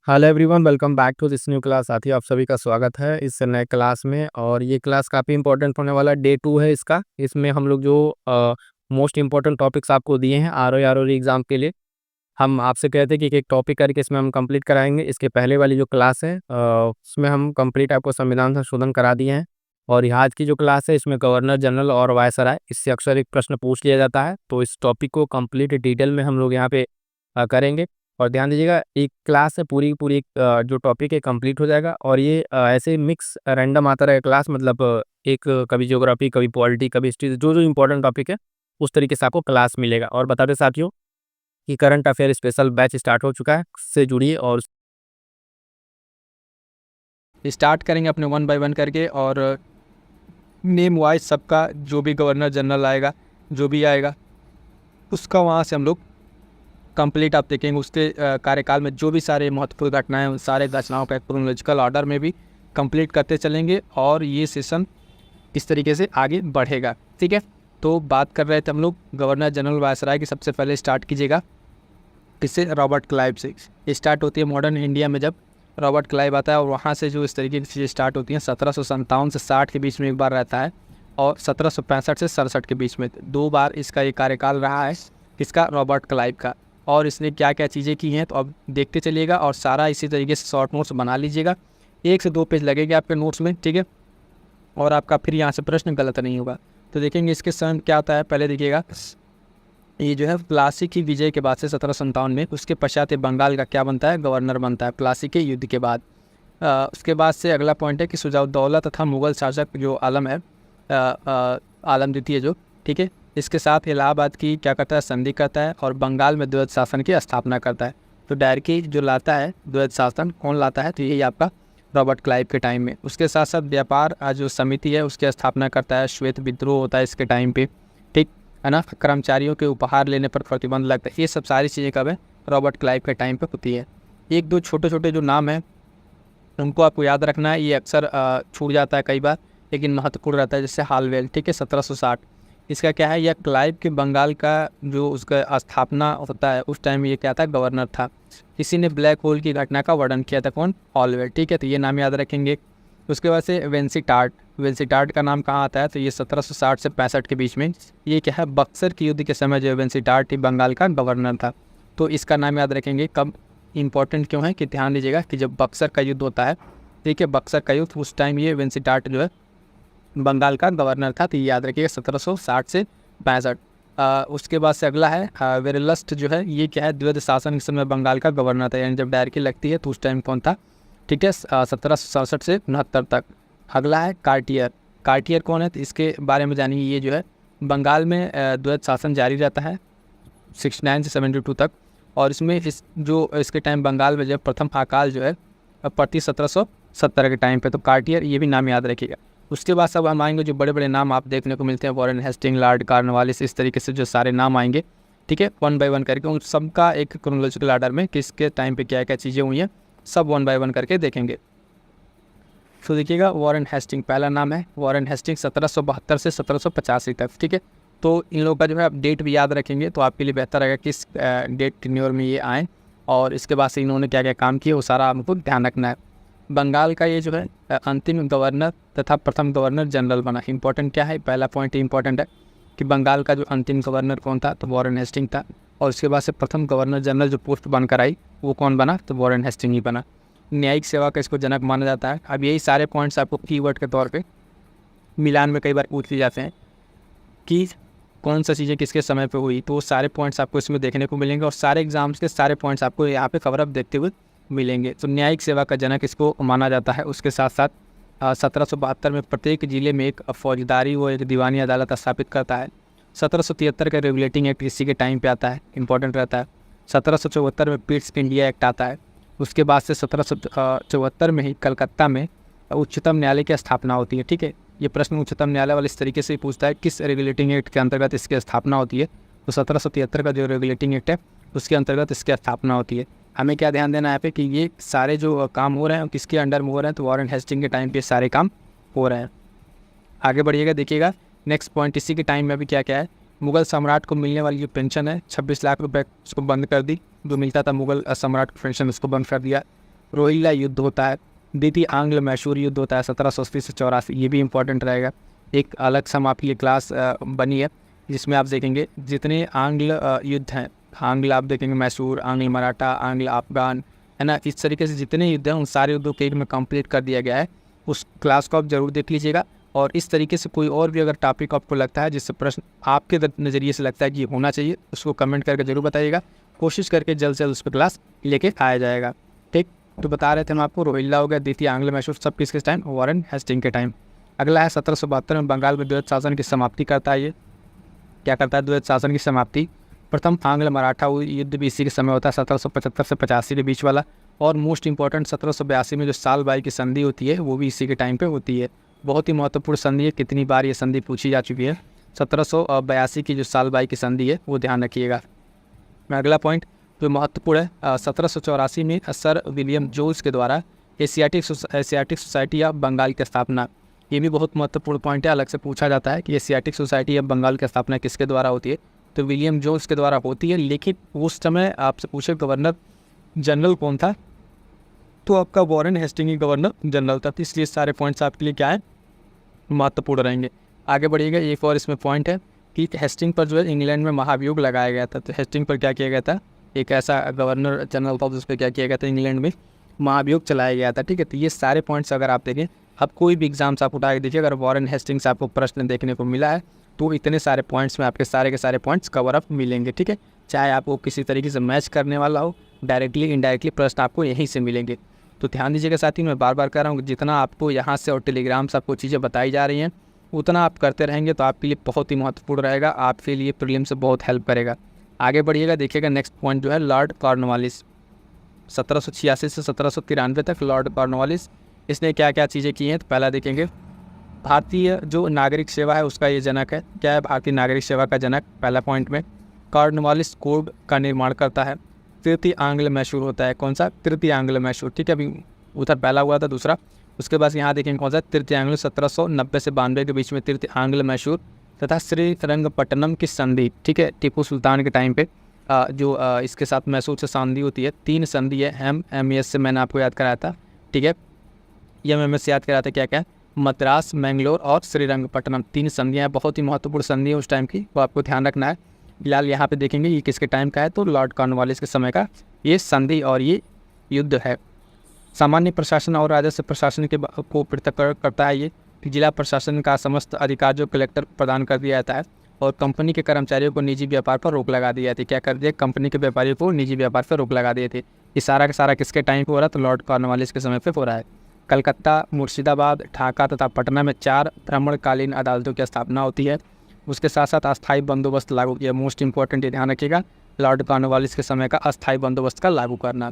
Hello everyone, welcome back to this new class. साथी आप सभी का स्वागत है इस नए क्लास में। और ये क्लास काफ़ी इंपॉर्टेंट होने वाला डे 2 है इसका। इसमें हम लोग जो मोस्ट इंपॉर्टेंट टॉपिक्स आपको दिए हैं आरओई एग्ज़ाम के लिए, हम आपसे कहते हैं कि एक टॉपिक करके इसमें हम कंप्लीट कराएंगे। इसके पहले वाली जो क्लास है उसमें हम कंप्लीट आपको संविधान संशोधन करा दिए हैं। और ये आज की जो क्लास है इसमें गवर्नर जनरल और वायसराय, इससे अक्सर एक प्रश्न पूछ लिया जाता है, तो इस टॉपिक को कंप्लीट डिटेल में हम लोग यहाँ पे करेंगे। और ध्यान दीजिएगा, एक क्लास है पूरी पूरी जो टॉपिक है कंप्लीट हो जाएगा। और ये ऐसे मिक्स रैंडम आता रहेगा क्लास, मतलब एक कभी ज्योग्राफी, कभी पॉलिटी, कभी हिस्ट्री, जो जो इंपॉर्टेंट टॉपिक है उस तरीके से आपको क्लास मिलेगा। और बता दें साथियों कि current affair special batch start हो चुका है, उससे जुड़िए। और स्टार्ट करेंगे अपने 1 बाय 1 करके, और नेम वाइज सबका जो भी गवर्नर जनरल आएगा, जो भी आएगा उसका वहाँ से हम लोग कंप्लीट आप देखेंगे। उसके कार्यकाल में जो भी सारे महत्वपूर्ण घटनाएं हैं उन सारे घटनाओं का क्रोनोलॉजिकल ऑर्डर में भी कंप्लीट करते चलेंगे, और ये सेशन इस तरीके से आगे बढ़ेगा। ठीक है, तो बात कर रहे थे हम लोग गवर्नर जनरल वायसराय की। सबसे पहले स्टार्ट कीजिएगा किससे? रॉबर्ट क्लाइव से स्टार्ट होती है मॉडर्न इंडिया में, जब रॉबर्ट क्लाइव आता है। और वहाँ से जो इस तरीके की चीज़ें स्टार्ट होती हैं 1757 से 60 के बीच में एक बार रहता है, और 1765 से 67 के बीच में 2 बार इसका ये कार्यकाल रहा है, इसका रॉबर्ट क्लाइव का। और इसने क्या क्या चीज़ें की हैं तो अब देखते चलिएगा, और सारा इसी तरीके से शॉर्ट नोट्स बना लीजिएगा। 1 से 2 पेज लगेंगे आपके नोट्स में, ठीक है, और आपका फिर यहाँ से प्रश्न गलत नहीं होगा। तो देखेंगे इसके समय क्या आता है। पहले देखिएगा, ये जो है प्लासी की विजय के बाद से 1757 में, उसके पश्चात ये बंगाल का क्या बनता है? गवर्नर बनता है, प्लासी के युद्ध के बाद। उसके बाद से अगला पॉइंट है कि सुजाउद्दौला तथा मुगल शासक जो आलम है, आलम द्वितीय जो, ठीक है, इसके साथ इलाहाबाद की क्या करता है? संधि करता है, और बंगाल में द्वैध शासन की स्थापना करता है। तो डायरेक्टली जो लाता है द्वैध शासन, कौन लाता है? तो यही आपका रॉबर्ट क्लाइव के टाइम में। उसके साथ साथ व्यापार जो समिति है उसकी स्थापना करता है। श्वेत विद्रोह होता है इसके टाइम पे, ठीक है ना। कर्मचारियों के उपहार लेने पर प्रतिबंध लगता है। ये सब सारी चीज़ें कब है? रॉबर्ट क्लाइव के टाइम पे होती है। 1-2 छोटे छोटे जो नाम हैं उनको आपको याद रखना है, ये अक्सर छूट जाता है कई बार, लेकिन महत्वपूर्ण रहता है। जैसे हालवेल, ठीक है, 1760, इसका क्या है? यह क्लाइव के बंगाल का जो उसका स्थापना होता है उस टाइम ये क्या था? गवर्नर था। इसी ने ब्लैक होल की घटना का वर्णन किया था, कौन? हालवेल, ठीक है, तो ये नाम याद रखेंगे। उसके बाद से वेंसीटार्ट का नाम कहाँ आता है? तो ये 1760 से 65 के बीच में, ये क्या है? बक्सर के युद्ध के समय जो वेंसीटार्ट ही बंगाल का गवर्नर था, तो इसका नाम याद रखेंगे। कब इंपॉर्टेंट क्यों है कि ध्यान दीजिएगा कि जब बक्सर का युद्ध होता है, ठीक है, बक्सर का युद्ध, उस टाइम ये वेंसीटार्ट जो है बंगाल का गवर्नर था, तो ये याद रखिएगा 1760 से 65। उसके बाद से अगला है वेरेलस्ट जो है, ये क्या है? द्वैध शासन के समय बंगाल का गवर्नर था, यानी जब डायरेक्टली लगती है तो उस टाइम कौन था? ठीक है, 1767 से 69 तक। अगला है कार्टियर कौन है? तो इसके बारे में जानिए। ये जो है बंगाल में द्वैध शासन जारी रहता है 69 से 72 तक, और इसमें इसके टाइम बंगाल में जब प्रथम अकाल जो है पड़ती 1770 के टाइम पे, तो कार्टियर, ये भी नाम याद रखिएगा। उसके बाद सब हम आएंगे जो बड़े बड़े नाम आप देखने को मिलते हैं, वॉरेन हेस्टिंग, लॉर्ड कॉर्नवालिस, इस तरीके से जो सारे नाम आएंगे, ठीक है, 1 बाय 1 करके उन सबका एक क्रोनोलॉजिकल ऑर्डर में किसके टाइम पे क्या क्या चीज़ें हुई हैं सब 1 बाय 1 करके देखेंगे। तो देखिएगा, वॉरेन हेस्टिंग पहला नाम है। वॉरेन हेस्टिंग 1772 से 1785 तक, ठीक है। तो इन लोगों का जो है आप डेट भी याद रखेंगे तो आपके लिए बेहतर रहेगा किस डेट टेन्योर में ये आए, और इसके बाद से इन्होंने क्या क्या काम किए वो सारा आपको ध्यान रखना है। बंगाल का ये जो है अंतिम गवर्नर तथा प्रथम गवर्नर जनरल बना। इंपॉर्टेंट क्या है? पहला पॉइंट इंपॉर्टेंट है कि बंगाल का जो अंतिम गवर्नर कौन था? तो वॉरेन हेस्टिंग था। और उसके बाद से प्रथम गवर्नर जनरल जो पोस्ट बनकर आई वो कौन बना? तो वॉरेन हेस्टिंग ही बना। न्यायिक सेवा का इसको जनक माना जाता है। अब यही सारे पॉइंट्स आपको कीवर्ड के तौर पे मिलान में कई बार पूछ लिए जाते हैं कि कौन सा चीज़ें किसके समय पे हुई, तो वो सारे पॉइंट्स आपको इसमें देखने को मिलेंगे, और सारे एग्जाम्स के सारे पॉइंट्स आपको यहाँ पे कवर अप देखते हुए मिलेंगे। तो न्यायिक सेवा का जनक इसको माना जाता है। उसके साथ साथ 1772 में प्रत्येक जिले में एक फौजदारी व एक दीवानी अदालत स्थापित करता है। 1773 का रेगुलेटिंग एक्ट इसी के टाइम पे आता है, इंपॉर्टेंट रहता है। 1774 में पिट्स इंडिया एक्ट आता है। उसके बाद से 1774 में ही कलकत्ता में उच्चतम न्यायालय की स्थापना होती है, ठीक है। ये प्रश्न उच्चतम न्यायालय वाले इस तरीके से ही पूछता है किस रेगुलेटिंग एक्ट के अंतर्गत इसकी स्थापना होती है। तो 1773 का जो रेगुलेटिंग एक्ट है उसके अंतर्गत इसकी स्थापना होती है। हमें क्या ध्यान देना है यहाँ पे कि ये सारे जो काम हो रहे हैं किसके अंडर में हो रहे हैं? तो वॉरेन हेस्टिंग के टाइम पे सारे काम हो रहे हैं। आगे बढ़िएगा, देखिएगा नेक्स्ट पॉइंट इसी के टाइम में अभी क्या क्या है। मुगल सम्राट को मिलने वाली जो पेंशन है 26 लाख रुपए उसको बंद कर दी। जो मिलता था मुगल सम्राट को पेंशन उसको बंद कर दिया। रोहिल्ला युद्ध होता है, द्वितीय आंग्ल मैसूर युद्ध होता है 1780 से 84, ये भी इंपॉर्टेंट रहेगा। एक अलग से हम आपके लिए क्लास बनी है जिसमें आप देखेंगे जितने आंग्ल युद्ध हैं, आंग्ल आप देखेंगे मैसूर, आंग्ल मराठा, आंग्ल अफगान, है ना, इस तरीके से जितने युद्ध हैं उन सारे युद्धों के एक में कंप्लीट कर दिया गया है। उस क्लास को आप ज़रूर देख लीजिएगा। और इस तरीके से कोई और भी अगर टॉपिक आपको लगता है जिससे प्रश्न आपके नज़रिए से लगता है कि ये होना चाहिए, उसको कमेंट करके ज़रूर बताइएगा। कोशिश करके जल्द से जल्द उस पर क्लास लेके आया जाएगा। ठीक, तो बता रहे थे हम आपको, रोहिल्ला हो गया, द्वितीय आंग्ल मैसूर, सब किसके टाइम, वॉरेन हेस्टिंग के टाइम। अगला है 1772 में बंगाल में द्वैत शासन की समाप्ति करता है। ये क्या करता है, द्वैत शासन की समाप्ति। प्रथम आंग्ल मराठा युद्ध भी इसी के समय होता है 1775 से 85 के बीच वाला। और मोस्ट इंपॉर्टेंट 1782 में जो साल बाई की संधि होती है वो भी इसी के टाइम पे होती है। बहुत ही महत्वपूर्ण संधि है, कितनी बार ये संधि पूछी जा चुकी है। 1782 की जो साल बाई की संधि है वो ध्यान रखिएगा। अगला पॉइंट जो महत्वपूर्ण है, 1784 में सर विलियम जोन्स के द्वारा एशियाटिक सोसाइटी ऑफ बंगाल की स्थापना। ये भी बहुत महत्वपूर्ण पॉइंट है, अलग से पूछा जाता है कि एशियाटिक सोसाइटी ऑफ बंगाल की स्थापना किसके द्वारा होती है, तो विलियम जोन्स के द्वारा होती है। लेकिन उस समय आपसे पूछे गवर्नर जनरल कौन था, तो आपका वॉरेन हेस्टिंग ही गवर्नर जनरल था। तो इसलिए सारे पॉइंट्स आपके लिए क्या है, महत्वपूर्ण रहेंगे। आगे बढ़िएगा, एक और इसमें पॉइंट है कि हेस्टिंग पर जो है इंग्लैंड में महाभियोग लगाया गया था। तो हेस्टिंग पर क्या किया गया था, एक ऐसा गवर्नर जनरल था जिस पर क्या किया गया था, इंग्लैंड में महाभियोग चलाया गया था। ठीक है, तो ये सारे पॉइंट्स अगर आप देखें, अब कोई भी एग्जाम्स आप उठा के देखिए, अगर वॉरेन हेस्टिंग से आपको प्रश्न देखने को मिला है तो इतने सारे पॉइंट्स में आपके सारे के सारे पॉइंट्स कवर अप मिलेंगे। ठीक है, चाहे आपको किसी तरीके से मैच करने वाला हो, डायरेक्टली इनडायरेक्टली प्रश्न आपको यहीं से मिलेंगे। तो ध्यान दीजिएगा साथी, मैं बार बार कह रहा हूँ, जितना आपको यहाँ से और टेलीग्राम से आपको चीज़ें बताई जा रही हैं उतना आप करते रहेंगे तो आपके लिए बहुत ही महत्वपूर्ण रहेगा, आपके लिए प्रीलिम से बहुत हेल्प करेगा। आगे बढ़िएगा, देखिएगा नेक्स्ट पॉइंट जो है लॉर्ड कॉर्नवालिस, 1786 से 1793 तक लॉर्ड कॉर्नवालिस, इसने क्या क्या चीज़ें की हैं। तो पहला देखेंगे, भारतीय जो नागरिक सेवा है उसका ये जनक है। क्या है भारतीय नागरिक सेवा का जनक, पहला पॉइंट में। कॉर्नवालिस कोड का निर्माण करता है। तृतीय आंग्ल मैसूर होता है, कौन सा, तृतीय आंग्ल मैसूर। ठीक है, अभी उधर पहला हुआ था दूसरा, उसके बाद यहाँ देखेंगे कौन सा, तृतीय आंग्ल 1790 से 92 के बीच में तृतीय आंग्ल मैसूर तथा श्रीरंगपट्टनम की संधि। ठीक है, टीपू सुल्तान के टाइम पे इसके साथ मैसूर से संधि होती है। 3 संधि है, MMS से मैंने आपको याद कराया था। ठीक है, MMS से याद कराया था क्या क्या, मद्रास, मैंगलोर और श्रीरंगपट्टनम, 3 संधियाँ बहुत ही महत्वपूर्ण संधि है उस टाइम की, वो आपको ध्यान रखना है। फिलहाल यहाँ पे देखेंगे ये किसके टाइम का है, तो लॉर्ड कॉर्नवालिस के समय का ये संधि और ये युद्ध है। सामान्य प्रशासन और राजस्व प्रशासन के को पृथक करता है ये। जिला प्रशासन का समस्त अधिकार जो कलेक्टर प्रदान कर दिया जाता है। और कंपनी के कर्मचारियों को निजी व्यापार पर रोक लगा दी जाती है। क्या कर दिया, कंपनी के व्यापारियों को निजी व्यापार पर रोक लगा दिए थे। ये सारा का सारा किसके टाइम पे हो रहा है, तो लॉर्ड कॉर्नवालिस के समय पे हो रहा है। कलकत्ता, मुर्शिदाबाद, ढाका तथा पटना में 4 भ्रमणकालीन अदालतों की स्थापना होती है। उसके साथ साथ अस्थायी बंदोबस्त लागू किया। मोस्ट इंपॉर्टेंट ये ध्यान रखिएगा, लॉर्ड कॉर्नवालिस के समय का अस्थायी बंदोबस्त का लागू करना।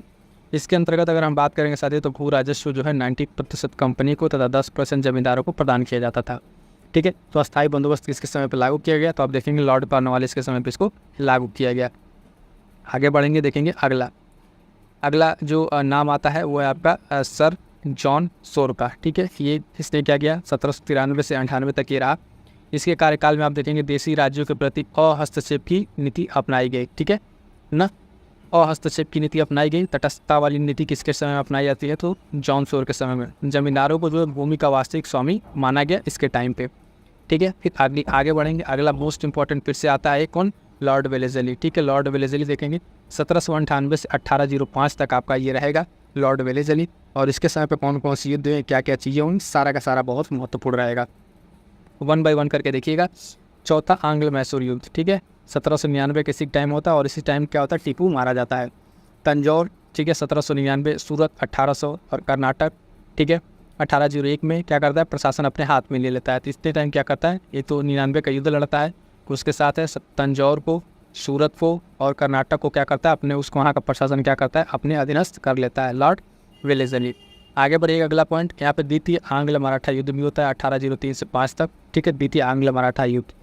इसके अंतर्गत अगर हम बात करेंगे साथियों, तो भू राजस्व जो है 90% कंपनी को तथा 10% जमींदारों को प्रदान किया जाता था। ठीक है, तो अस्थायी बंदोबस्त किसके समय पर लागू किया गया, तो आप देखेंगे लॉर्ड कॉर्नवालिस के समय पर इसको लागू किया गया। आगे बढ़ेंगे, देखेंगे अगला जो नाम आता है वो है आपका सर जॉन सोर का। ठीक है, ये इसने क्या किया, 1793 से 98 तक ये रहा। इसके कार्यकाल में आप देखेंगे देशी राज्यों के प्रति अहस्तक्षेप की नीति अपनाई गई। ठीक है ना, अहस्तक्षेप की नीति अपनाई गई। तटस्थता वाली नीति किसके समय में अपनाई जाती है, तो जॉन सोर के समय में। जमींदारों को जो है भूमि का वास्तविक स्वामी माना गया इसके टाइम पे। ठीक है, फिर आगे बढ़ेंगे। अगला मोस्ट इंपॉर्टेंट फिर से आता है कौन, लॉर्ड वेलेजली। ठीक है, लॉर्ड वेलेजली देखेंगे 1798 से 1805 तक आपका ये रहेगा लॉर्ड वेलेजली। और इसके समय पे कौन कौन सी युद्ध है, क्या क्या चीज़ें हुई, सारा का सारा बहुत महत्वपूर्ण रहेगा। 1 बाय 1 करके देखिएगा। चौथा आंग्ल मैसूर युद्ध। ठीक है, 1799 के इसी टाइम होता है। और इसी टाइम क्या होता है, टीपू मारा जाता है। तंजौर, ठीक है, 1799। सूरत 1800 और कर्नाटक, ठीक है, 1801 में क्या करता है, प्रशासन अपने हाथ में ले लेता है। तो इतने टाइम क्या करता है, ये तो 99 का युद्ध लड़ता है। उसके साथ है तंजौर को, सूरत को और कर्नाटक को क्या करता है, अपने उसको वहाँ का प्रशासन क्या करता है, अपने अधीनस्थ कर लेता है लॉर्ड वेलेजली। आगे बढ़िएगा, अगला पॉइंट यहाँ पे द्वितीय आंग्ल मराठा युद्ध भी होता है 1803 से 5 तक। ठीक है, द्वितीय आंग्ल मराठा युद्ध।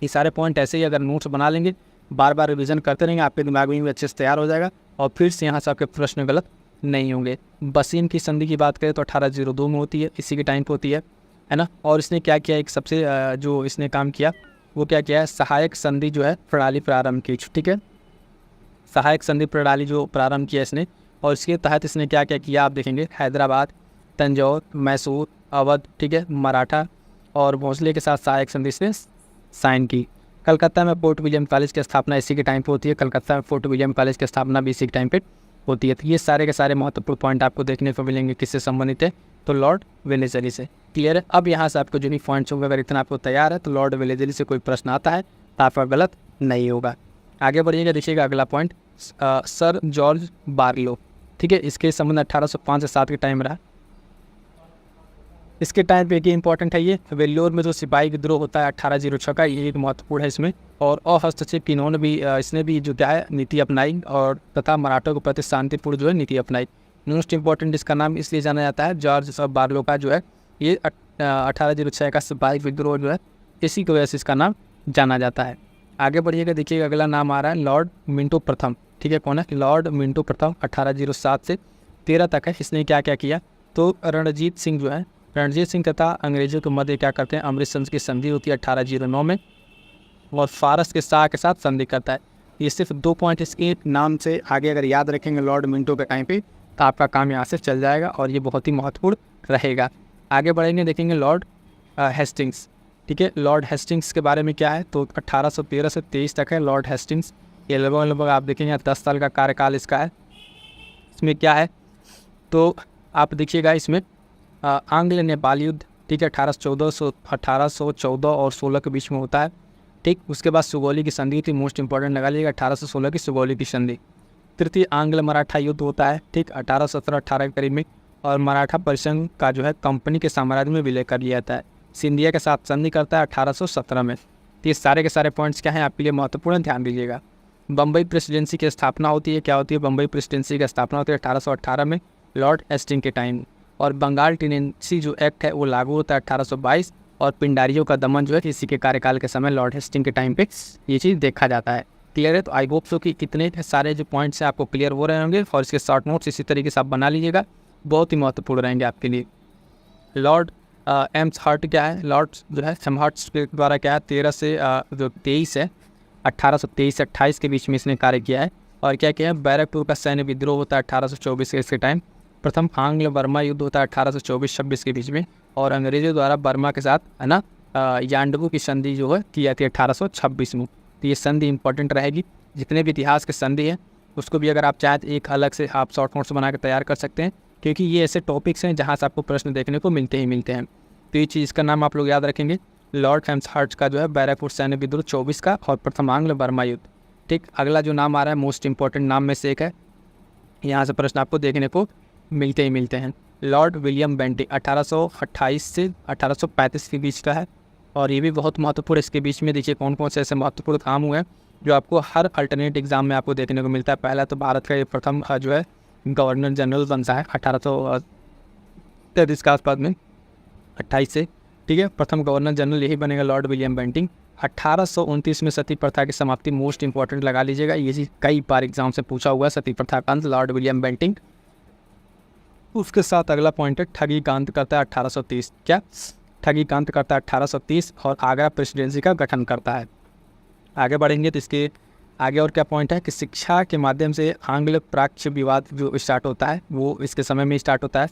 ये सारे पॉइंट ऐसे ही अगर नोट्स बना लेंगे, बार बार रिवीजन करते रहेंगे, आपके दिमाग में भी अच्छे से तैयार हो जाएगा और फिर से यहाँ से आपके प्रश्न गलत नहीं होंगे। बसीन की संधि की बात करें तो 1802 में होती है, इसी के टाइम पर होती है ना। और इसने क्या किया, एक सबसे जो इसने काम किया वो क्या किया है, सहायक संधि जो है प्रणाली प्रारंभ की। ठीक है, सहायक संधि प्रणाली जो प्रारंभ किया इसने, और इसके तहत इसने क्या क्या किया आप देखेंगे, हैदराबाद, तंजौर, मैसूर, अवध, ठीक है, मराठा और भोंसले के साथ सहायक संधि ने साइन की। कलकत्ता में फोर्ट विलियम कॉलेज की स्थापना इसी के टाइम पे होती है, कलकत्ता में फोर्ट विलियम कॉलेज की स्थापना भी इसी के टाइम पे होती है। तो ये सारे के सारे महत्वपूर्ण पॉइंट आपको देखने को मिलेंगे किससे संबंधित है, तो लॉर्ड वेलेस्ली से। क्लियर है। अब यहाँ से आपको जो भी पॉइंट्स होंगे अगर इतना आपको तैयार है तो लॉर्ड वेलेस्ली से कोई प्रश्न आता है तो आपका गलत नहीं होगा। आगे बढ़िएगा, देखिएगा अगला पॉइंट, सर जॉर्ज बारलो, ठीक है, इसके संबंध 1805 से 7 के टाइम रहा। इसके टाइम पे एक इंपॉर्टेंट है ये, वेल्लोर में जो सिपाही विद्रोह होता है 1806 का, ये एक महत्वपूर्ण है इसमें। और अहस्तक्षेप की इन्होंने भी इसने भी जो है नीति अपनाई और तथा मराठों के प्रति शांतिपूर्ण जो है नीति अपनाई। मोस्ट इंपॉर्टेंट इसका नाम इसलिए जाना जाता है जॉर्ज बारलो का जो है ये 1806 का सिपाही विद्रोह जो है इसी की वजह से इसका नाम जाना जाता है। आगे बढ़िएगा, देखिएगा अगला नाम आ रहा है लॉर्ड मिंटो प्रथम, ठीक है, कौन है, लॉर्ड मिंटो प्रथम 1807 से 13 तक है। इसने क्या क्या किया, तो रणजीत सिंह जो है, रणजीत सिंह तथा अंग्रेजों के मध्य क्या करते हैं, अमृतसर की संधि होती है 1809 में और फारस के शाह के साथ संधि करता है। ये सिर्फ 2 पॉइंट इसके नाम से आगे अगर याद रखेंगे लॉर्ड मिंटो के टाइम पे तो आपका काम यहाँ से चल जाएगा और ये बहुत ही महत्वपूर्ण रहेगा। आगे बढ़ेंगे, देखेंगे लॉर्ड हेस्टिंग्स, ठीक है, लॉर्ड हेस्टिंग्स के बारे में क्या है, तो 1813 से 23 तक है लॉर्ड हेस्टिंग्स। ये लगभग आप देखेंगे 10 साल का कार्यकाल इसका है। इसमें क्या है, तो आप देखिएगा इसमें आंग्ल नेपाल युद्ध, ठीक है, 1814 और 16 के बीच में होता है, ठीक। उसके बाद सुगौली की संधि थी, मोस्ट इंपॉर्टेंट लगा लीजिएगा 1816 की सुगौली की संधि। तृतीय आंग्ल मराठा युद्ध होता है, ठीक, 1817-18 के करीब में, और मराठा परिसंघ का जो है कंपनी के साम्राज्य में विलय कर लिया जाता है। सिंधिया के साथ संधि करता है 1817 में। तो ये सारे के सारे पॉइंट्स क्या हैं आपके लिए महत्वपूर्ण, ध्यान दीजिएगा। बम्बई प्रेसिडेंसी की स्थापना होती है, क्या होती है, बम्बई प्रेसिडेंसी की स्थापना होती है 1818 में लॉर्ड हेस्टिंग के टाइम। और बंगाल टेनेंसी जो एक्ट है वो लागू होता है 1822 और पिंडारियों का दमन जो है इसी के कार्यकाल के समय लॉर्ड हेस्टिंग के टाइम पे ये चीज़ देखा जाता है। क्लियर है। तो आई होप सो कि कितने सारे जो पॉइंट्स हैं आपको क्लियर हो रहे होंगे और इसके शॉर्ट नोट्स इसी तरीके से आप बना लीजिएगा, बहुत ही महत्वपूर्ण रहेंगे आपके लिए। लॉर्ड एम्स हर्ट क्या है, लॉर्ड जो है हेम्हर्ट्स के द्वारा क्या है 13 से जो 23 है 1823 से 28 के बीच में इसने कार्य किया है। और क्या किया है, बैरकपुर का सैन्य विद्रोह होता है 1824 के इसके टाइम। प्रथम आंग्ल बर्मा युद्ध होता है 1824-26 के बीच में। और अंग्रेजों द्वारा बर्मा के साथ है ना यांडबू की संधि जो है की जाती है 1826 में। तो ये संधि इंपॉर्टेंट रहेगी। जितने भी इतिहास के संधि हैं उसको भी अगर आप चाहें तो एक अलग से आप शॉर्ट नोट्स बना के तैयार कर सकते हैं, क्योंकि ये ऐसे टॉपिक्स हैं जहाँ से आपको प्रश्न देखने को मिलते ही मिलते हैं। तो ये चीज़ का नाम आप लोग याद रखेंगे, लॉर्ड हेम्सहर्ट्स का जो है बैरकपुर सैन्य विद्रोह 24 का और प्रथम आंग्ल बर्मा युद्ध। ठीक, अगला जो नाम आ रहा है मोस्ट इंपॉर्टेंट नाम में से एक है, यहाँ से प्रश्न आपको देखने को मिलते ही मिलते हैं। लॉर्ड विलियम बेंटिंग 1828 से 1835 के बीच का है और ये भी बहुत महत्वपूर्ण। इसके बीच में देखिए कौन कौन से ऐसे महत्वपूर्ण काम हुए हैं जो आपको हर अल्टरनेट एग्जाम में आपको देखने को मिलता है। पहला तो भारत का ये प्रथम जो है गवर्नर जनरल बनता है 1833 के आसपास में 28 से, ठीक है, प्रथम गवर्नर जनरल यही बनेगा लॉर्ड विलियम बेंटिंग। 1829 में सती प्रथा की समाप्ति, मोस्ट इंपॉर्टेंट लगा लीजिएगा, ये चीज़ कई बार एग्जाम से पूछा हुआ है, सती प्रथा का अंत लॉर्ड विलियम बेंटिंग। उसके साथ अगला पॉइंट है ठगी का अंत करता है 1830। क्या ठगी का अंत करता है 1830 और आगरा प्रेसिडेंसी का गठन करता है। आगे बढ़ेंगे तो इसके आगे और क्या पॉइंट है कि शिक्षा के माध्यम से आंग्ल प्राच्य विवाद जो स्टार्ट होता है वो इसके समय में स्टार्ट होता है।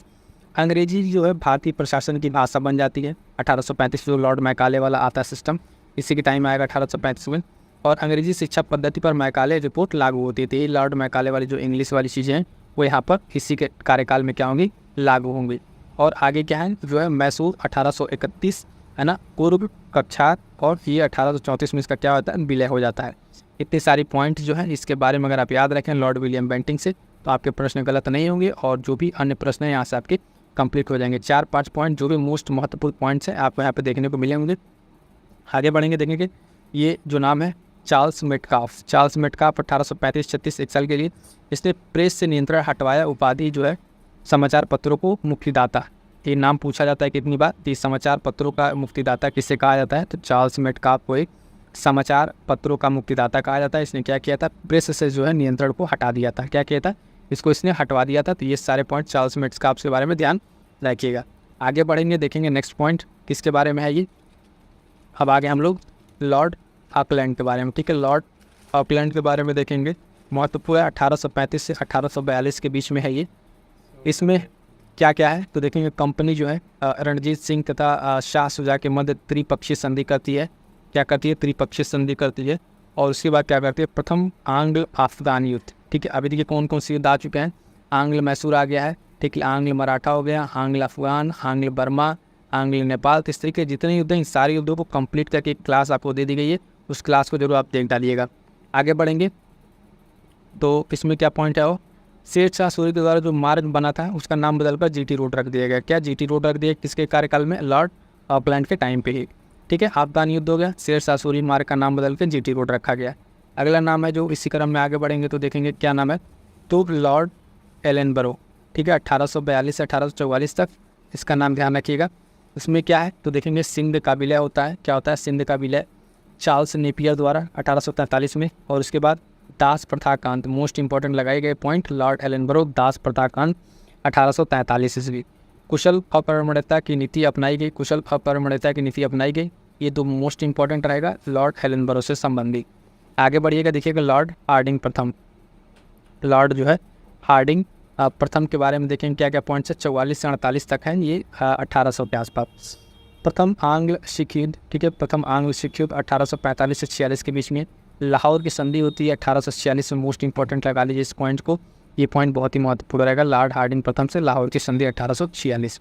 अंग्रेजी जो है भारतीय प्रशासन की भाषा बन जाती है 1835 जो लॉर्ड मैकाले वाला आता है सिस्टम, इसी के टाइम आएगा 1835 में। और अंग्रेजी शिक्षा पद्धति पर मैकाले रिपोर्ट लागू होती थी। लॉर्ड मैकाले वाली जो इंग्लिश वाली चीज़ें हैं वो यहाँ पर इसी के कार्यकाल में क्या होंगी, लागू होंगी। और आगे क्या है जो है मैसूर 1831 है ना, पूर्व कक्षा, और ये 1834 में इसका क्या होता है, विलय हो जाता है। इतनी सारी पॉइंट जो है इसके बारे में अगर आप याद रखें लॉर्ड विलियम बेंटिंग से तो आपके प्रश्न गलत नहीं होंगे और जो भी अन्य प्रश्न हैं यहाँ से आपके कंप्लीट हो जाएंगे। 4-5 पॉइंट जो भी मोस्ट महत्वपूर्ण पॉइंट्स हैं आपको यहाँ पे देखने को मिलेंगे। आगे बढ़ेंगे, देखेंगे ये जो नाम है चार्ल्स मेटकाफ। चार्ल्स मेटकाफ 1835-36 एक साल के लिए इसने प्रेस से नियंत्रण हटवाया। उपाधि जो है समाचार पत्रों को मुक्तिदाता, ये नाम पूछा जाता है कितनी बार, तो समाचार पत्रों का मुक्तिदाता किससे कहा जाता है, तो चार्ल्स मेटकाफ को एक समाचार पत्रों का मुक्तिदाता कहा जाता है। इसने क्या किया था, प्रेस से जो है नियंत्रण को हटा दिया था। क्या किया था, इसको इसने हटवा दिया था। तो ये सारे पॉइंट चार्ल्स मेटकाफ के बारे में ध्यान रखिएगा। आगे बढ़ेंगे, देखेंगे नेक्स्ट पॉइंट किसके बारे में है ये। अब आगे हम लोग लॉर्ड ऑकलैंड के बारे में, ठीक है, लॉर्ड ऑकलैंड के बारे में देखेंगे। महत्वपूर्ण है। 1835 से 1842 के बीच में है ये। इसमें क्या क्या है तो देखेंगे, कंपनी जो है रणजीत सिंह तथा शाह शुजा के मध्य त्रिपक्षीय संधि करती है। क्या करती है? त्रिपक्षीय संधि करती है। और उसके बाद क्या करती है? प्रथम आंग्ल अफगान युद्ध। ठीक है, अभी देखिए कौन कौन से युद्ध आ चुके हैं। आंग्ल मैसूर आ गया है, ठीक है, आंग्ल मराठा हो गया, आंग्ल अफगान, आंग्ल बर्मा, आंग्ल नेपाल। तो इस तरीके जितने युद्ध हैं, इन सारे युद्धों को कंप्लीट करके एक क्लास आपको दे दी गई है। उस क्लास को जरूर आप देख डालिएगा। आगे बढ़ेंगे तो इसमें क्या पॉइंट है, वो शेर शाह सूरी के द्वारा जो मार्ग बना था उसका नाम बदलकर जीटी रोड रख दिया गया। क्या जीटी रोड रख दिया? किसके कार्यकाल में? लॉर्ड ऑकलैंड के टाइम पे ही। ठीक है, अफगान युद्ध हो गया, शेर शाह सूरी मार्ग का नाम बदल के जीटी रोड रखा गया। अगला नाम है जो इसी क्रम में आगे बढ़ेंगे तो देखेंगे क्या नाम है, तो लॉर्ड एलनबरो। ठीक है, 1842 से 1844 तक इसका नाम ध्यान रखिएगा। इसमें क्या है तो देखेंगे सिंध का विलय होता है। क्या होता है? सिंध का विलय चार्ल्स नेपियर द्वारा 1843 में। और उसके बाद दास प्रथाकांत, मोस्ट इंपॉर्टेंट लगाए गए पॉइंट, लॉर्ड एलनबरो दास प्रथाकांत 1843 ईस्वी। कुशल अपरमणता की नीति अपनाई गई, कुशल अपरमणता की नीति अपनाई गई। ये दो मोस्ट इंपॉर्टेंट रहेगा लॉर्ड एलनबरो से संबंधित। आगे बढ़िएगा, देखिएगा लॉर्ड हार्डिंग प्रथम। लॉर्ड जो है हार्डिंग प्रथम के बारे में देखेंगे क्या क्या पॉइंट्स है। 44 से 48 तक है ये 1800 के आसपास। प्रथम आंग्ल सिख युद्ध। ठीक है, प्रथम आंग्ल सिख युद्ध 1845 से 46 के बीच में। लाहौर की संधि होती है 1846 में। मोस्ट इंपॉर्टेंट लगा लीजिए इस पॉइंट को, ये पॉइंट बहुत ही महत्वपूर्ण रहेगा। लॉर्ड हार्डिंग प्रथम से लाहौर की संधि 1846।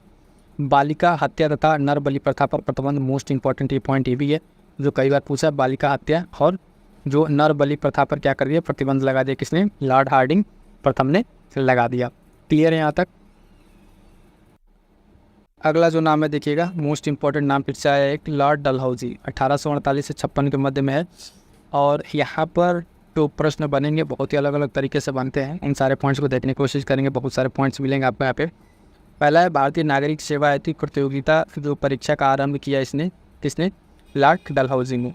बालिका हत्या तथा नर बलि प्रथा पर प्रतिबंध, मोस्ट इंपॉर्टेंट ये पॉइंट ये भी है जो कई बार पूछा है। बालिका हत्या और जो नर बलि प्रथा पर क्या कर दिया? प्रतिबंध लगा दिया। किसने? लॉर्ड हार्डिंग प्रथम ने लगा दिया। क्लियर है यहाँ तक? अगला जो नाम है देखिएगा, मोस्ट इंपॉर्टेंट नाम फिर से आया एक, लॉर्ड डलहौजी 1848 से 56 के मध्य में है। और यहाँ पर जो प्रश्न बनेंगे बहुत ही अलग अलग तरीके से बनते हैं। इन सारे पॉइंट्स को देखने की कोशिश करेंगे, बहुत सारे पॉइंट्स मिलेंगे आपको यहाँ पे। पहला है भारतीय नागरिक सेवा एथिक प्रतियोगिता जो परीक्षा का आरंभ किया इसने, किसने? लॉर्ड डलहौजी ने।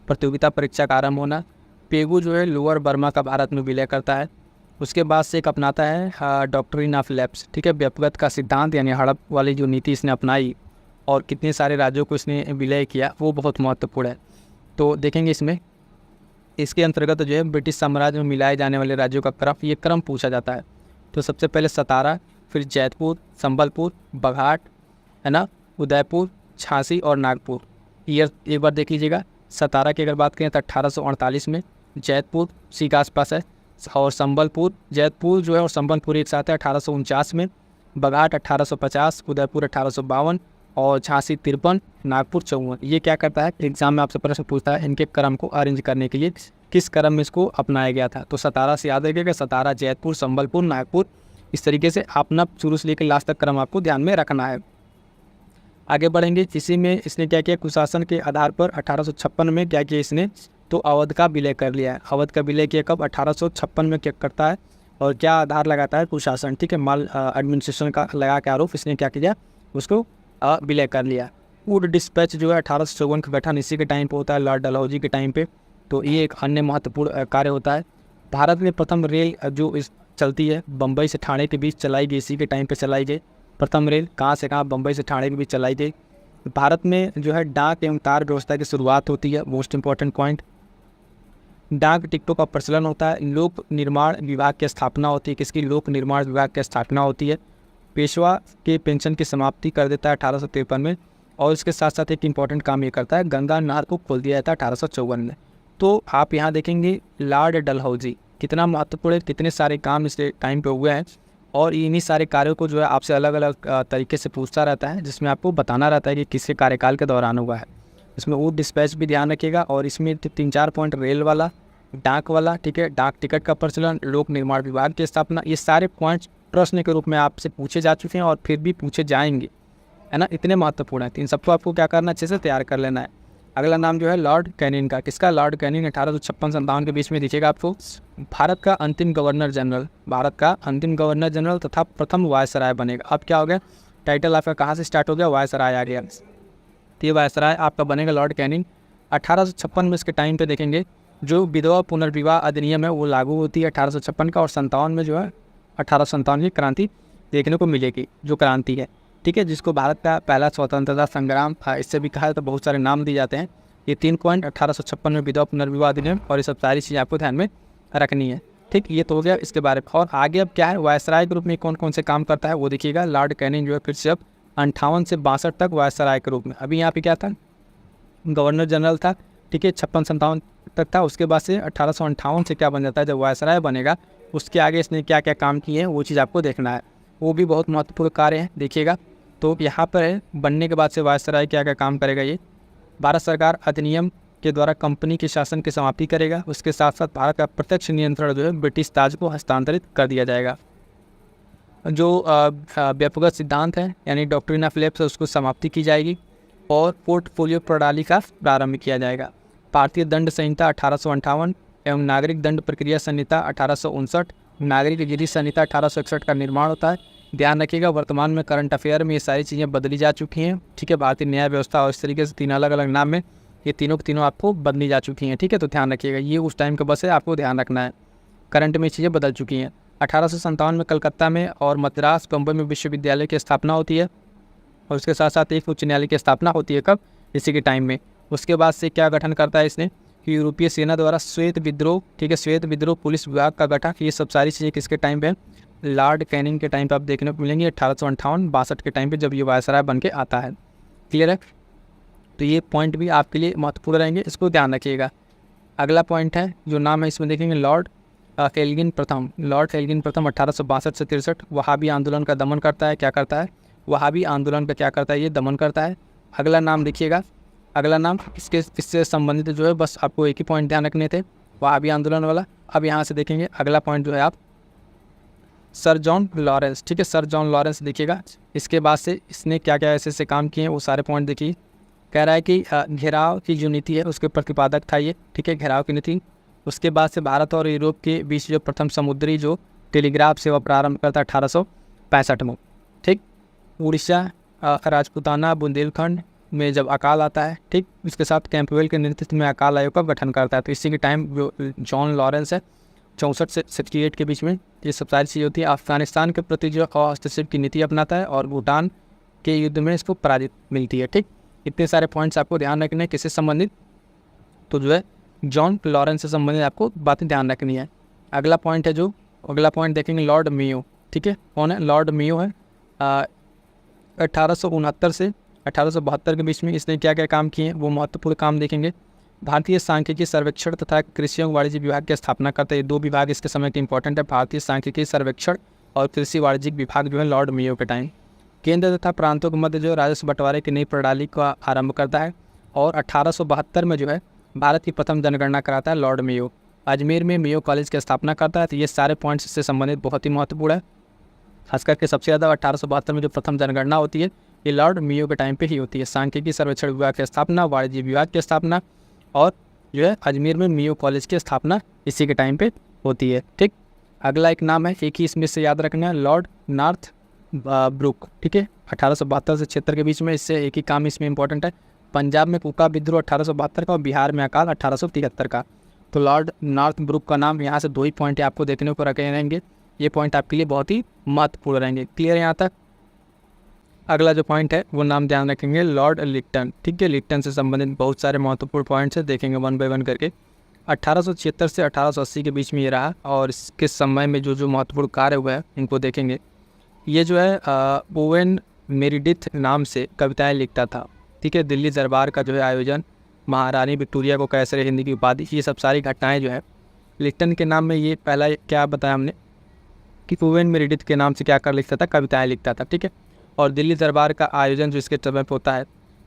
प्रतियोगिता परीक्षा का आरंभ होना। पेगू जो है लोअर बर्मा का भारत में विलय करता है। उसके बाद से एक अपनाता है डॉक्ट्रिन ऑफ लैप्स। ठीक है, व्यक्तिगत का सिद्धांत, यानी हड़प वाली जो नीति इसने अपनाई और कितने सारे राज्यों को इसने विलय किया, वो बहुत महत्वपूर्ण है। तो देखेंगे इसमें, इसके अंतर्गत जो है ब्रिटिश साम्राज्य में मिलाए जाने वाले राज्यों का क्रम, ये क्रम पूछा जाता है। तो सबसे पहले सतारा, फिर जैतपुर, संबलपुर, बघाट, है ना, उदयपुर, झांसी और नागपुर। ईयर एक बार देख लीजिएगा। सतारा की अगर बात करें तो 1848 में, जैतपुर उसी के आसपास है, और संबलपुर, जैतपुर जो है और संबलपुर एक साथ है 1849 में, बघाट 1850, उदयपुर 1852 और झांसी 53, नागपुर 54। ये क्या करता है, एग्जाम में आपसे प्रश्न पूछता है इनके क्रम को अरेंज करने के लिए किस क्रम में इसको अपनाया गया था। तो सतारा से याद रखिएगा, सतारा, जैतपुर, संबलपुर, नागपुर, इस तरीके से अपना शुरू से लेकर लास्ट तक क्रम आपको ध्यान में रखना है। आगे बढ़ेंगे, इसी में इसने क्या किया, कुशासन के आधार पर 1856 में क्या किया इसने, तो अवध का विलय कर लिया है। अवध का विलय किया कब? 1856 में क्या करता है और क्या आधार लगाता है? कुशासन। ठीक है, माल एडमिनिस्ट्रेशन का लगा के आरोप इसने क्या किया, उसको विलय कर लिया। वुड डिस्पैच जो है 1854 का गठन इसी के टाइम पे होता है, लॉर्ड डलहौजी के टाइम पे। तो ये एक अन्य महत्वपूर्ण कार्य होता है। भारत में प्रथम रेल जो इस चलती है बम्बई से ठाणे के बीच चलाई गई, इसी के टाइम पे चलाई गई प्रथम रेल। कहाँ से कहाँ? बम्बई से ठाणे के बीच चलाई गई। भारत में जो है डाक एवं तार व्यवस्था की शुरुआत होती है, मोस्ट इंपॉर्टेंट पॉइंट। डाक टिकटों का प्रचलन होता है। लोक निर्माण विभाग की स्थापना होती है। किसकी? लोक निर्माण विभाग की स्थापना होती है। पेशवा के पेंशन की समाप्ति कर देता है 1853 में। और इसके साथ साथ एक इम्पॉर्टेंट काम ये करता है, गंगा नहर को खोल दिया जाता है 1854 में। तो आप यहाँ देखेंगे लॉर्ड डलहौजी कितना महत्वपूर्ण है, कितने सारे काम इस टाइम पे हुए हैं। और इन्हीं सारे कार्यों को जो है आपसे अलग अलग तरीके से पूछता रहता है, जिसमें आपको बताना रहता है कि किसके कार्यकाल के दौरान हुआ है। इसमें वुड डिस्पैच भी ध्यान रखिएगा। और इसमें 3-4 पॉइंट रेल वाला, डाक वाला, ठीक है, डाक टिकट का प्रचलन, लोक निर्माण विभाग की स्थापना, ये सारे पॉइंट्स प्रश्न के रूप में आपसे पूछे जा चुके हैं और फिर भी पूछे जाएंगे, है ना, इतने महत्वपूर्ण है। इन सबको आपको क्या करना, अच्छे से तैयार कर लेना है। अगला नाम जो है लॉर्ड कैनिंग का। किसका? लॉर्ड कैनिंग 1856-57 के बीच में दिखेगा आपको। भारत का अंतिम गवर्नर जनरल, भारत का अंतिम गवर्नर जनरल तथा प्रथम वायसराय बनेगा। अब क्या हो गया, टाइटल आपका कहाँ से स्टार्ट हो गया, वायसराय आ गया। तो ये वायसराय आपका बनेगा लॉर्ड कैनिंग। 1856 में इसके टाइम पे देखेंगे जो विधवा पुनर्विवाह अधिनियम है वो लागू होती है 1856 का। और 57 में जो है 1857 की क्रांति देखने को मिलेगी, जो क्रांति है, ठीक है, जिसको भारत का पहला स्वतंत्रता संग्राम इससे भी कहा है, तो बहुत सारे नाम दिए जाते हैं। ये 3 पॉइंट 1856 में विधवा पुनर्विवाह अधिनियम और ये सब सारी चीज़ें आपको ध्यान में रखनी है। ठीक, ये तो हो गया इसके बारे में। और आगे अब क्या है, वायसराय के रूप में कौन कौन से काम करता है वो देखिएगा। लॉर्ड कैनिंग जो है फिर से अब 58 से 62 तक वायसराय के रूप में, अभी यहाँ पे क्या था, गवर्नर जनरल था। ठीक है, 56-57 तक था। उसके बाद से 1858 से क्या बन जाता है, जब वायसराय बनेगा उसके आगे इसने क्या क्या काम किए हैं वो चीज़ आपको देखना है, वो भी बहुत महत्वपूर्ण कार्य है, देखिएगा। तो यहाँ पर है, बनने के बाद से वायसराय क्या क्या काम करेगा ये, भारत सरकार अधिनियम के द्वारा कंपनी के शासन की समाप्ति करेगा। उसके साथ साथ भारत का प्रत्यक्ष नियंत्रण जो है ब्रिटिश ताज को हस्तांतरित कर दिया जाएगा। जो व्यक्तिगत सिद्धांत है यानी डॉक्ट्रिन ऑफ लैप्स उसको समाप्ति की जाएगी और पोर्टफोलियो प्रणाली का प्रारंभ किया जाएगा। भारतीय दंड संहिता 1858 एवं नागरिक दंड प्रक्रिया संहिता 1859, नागरिक विधि संहिता 1861 का निर्माण होता है। ध्यान रखिएगा, वर्तमान में करंट अफेयर में ये सारी चीज़ें बदली जा चुकी हैं। ठीक है, भारतीय न्याय व्यवस्था और इस तरीके से 3 अलग अलग नाम में ये तीनों के तीनों आपको बदली जा चुकी हैं। ठीक है, तो ध्यान रखिएगा, ये उस टाइम का बस है, आपको ध्यान रखना है, करंट में चीज़ें बदल चुकी हैं। 1857 में कलकत्ता में और मद्रास बम्बई में विश्वविद्यालय की स्थापना होती है और उसके साथ साथ एक उच्च न्यायालय की स्थापना होती है। कब, इसी के टाइम में। उसके बाद से क्या गठन करता है इसने कि यूरोपीय सेना द्वारा श्वेत विद्रोह, ठीक है, श्वेत विद्रोह पुलिस विभाग का गठन। ये सब सारी चीज़ें किसके टाइम पे, लॉर्ड कैनिंग के टाइम पे आप देखने को मिलेंगे, 1858-62 के टाइम पे जब ये वायसराय बन के आता है। क्लियर है, तो ये पॉइंट भी आपके लिए महत्वपूर्ण रहेंगे, इसको ध्यान रखिएगा। अगला पॉइंट है, जो नाम है इसमें देखेंगे, लॉर्ड एल्गिन प्रथम। लॉर्ड एल्गिन प्रथम 1862 से 63 वहाबी आंदोलन का दमन करता है। क्या करता है, वहाबी आंदोलन का क्या करता है, ये दमन करता है। अगला नाम देखिएगा, अगला नाम इससे संबंधित जो है, बस आपको एक ही पॉइंट ध्यान रखने थे, वहाबी आंदोलन वाला। अब यहाँ से देखेंगे अगला पॉइंट जो है आप, सर जॉन लॉरेंस। ठीक है, सर जॉन लॉरेंस देखिएगा। इसके बाद से इसने क्या क्या ऐसे ऐसे काम किए हैं वो सारे पॉइंट देखिए। कह रहा है कि घेराव की जो नीति है उसके प्रतिपादक था ये। ठीक है, घेराव की नीति। उसके बाद से भारत और यूरोप के बीच जो प्रथम समुद्री जो टेलीग्राफ सेवा प्रारंभ करता है 1865 में। ठीक, उड़ीसा, राजपूताना, बुंदेलखंड में जब अकाल आता है, ठीक, इसके साथ कैंपवेल के नेतृत्व में अकाल आयोग का गठन करता है। तो इसी के टाइम जो जॉन लॉरेंस है 64 से 68 के बीच में ये सब सारी चीज़ें होती है। अफगानिस्तान के प्रति जो हस्तक्षेप की नीति अपनाता है और भूटान के युद्ध में इसको पराजित मिलती है। ठीक, इतने सारे पॉइंट्स आपको ध्यान रखने हैं, किससे संबंधित, तो जो है जॉन लॉरेंस से संबंधित आपको बातें ध्यान रखनी है। अगला पॉइंट है, जो अगला पॉइंट देखेंगे, लॉर्ड मेयो। ठीक है, कौन है, लॉर्ड मेयो है। 1869 से 1872 के बीच में इसने क्या क्या काम किए हैं वो महत्वपूर्ण काम देखेंगे। भारतीय सांख्यिकी सर्वेक्षण तथा कृषि एवं वाणिज्य विभाग की स्थापना करते हैं। 2 विभाग इसके समय के इंपॉर्टेंट है, भारतीय सांख्यिकी सर्वेक्षण और कृषि वाणिज्यिक विभाग जो है लॉर्ड मेयो के टाइम। केंद्र तथा प्रांतों के मध्य जो राजस्व बंटवारे की नई प्रणाली का आरंभ करता है और 1872 में जो है भारत की प्रथम जनगणना कराता है लॉर्ड मेयो। अजमेर में मेयो कॉलेज की स्थापना करता है। तो ये सारे पॉइंट्स इससे संबंधित बहुत ही महत्वपूर्ण है, खास करके सबसे ज़्यादा 1872 में जो प्रथम जनगणना होती है ये लॉर्ड मेयो के टाइम पे ही होती है। सांख्यिकी सर्वेक्षण विभाग की स्थापना, वाणिज्य विभाग की स्थापना और जो है अजमेर में मेयो कॉलेज की स्थापना इसी के टाइम पे होती है। ठीक, अगला एक नाम है, एक ही इसमें से याद रखना है, लॉर्ड नॉर्थ ब्रुक। ठीक है, 1872 से 76 के बीच में, इससे एक ही काम इसमें इंपॉर्टेंट है, पंजाब में कुका विद्रोह 1872 का और बिहार में अकाल 1873 का। तो लॉर्ड नॉर्थ ब्रुक का नाम, यहाँ से 2 ही पॉइंट आपको देखने को रखे रहेंगे, ये पॉइंट आपके लिए बहुत ही महत्वपूर्ण रहेंगे। क्लियर है यहाँ तक। अगला जो पॉइंट है वो नाम ध्यान रखेंगे, लॉर्ड लिप्टन। ठीक है, लिप्टन से संबंधित बहुत सारे महत्वपूर्ण पॉइंट्स है, देखेंगे 1 बाय 1 करके। 1876 से 1880 के बीच में ये रहा और इसके समय में जो जो महत्वपूर्ण कार्य हुए हैं इनको देखेंगे। ये जो है ओवेन मेरिडिथ नाम से कविताएं लिखता था। ठीक है, दिल्ली दरबार का जो है आयोजन, महारानी विक्टोरिया को कैसर हिंद की उपाधि, ये सब सारी घटनाएं जो है लिप्टन के नाम में। ये पहला क्या बताया हमने कि ओवेन मेरिडिथ के नाम से क्या कर लिखता था, कविताएं लिखता था। ठीक है, और दिल्ली दरबार का आयोजन जो इसके समय पर होता है,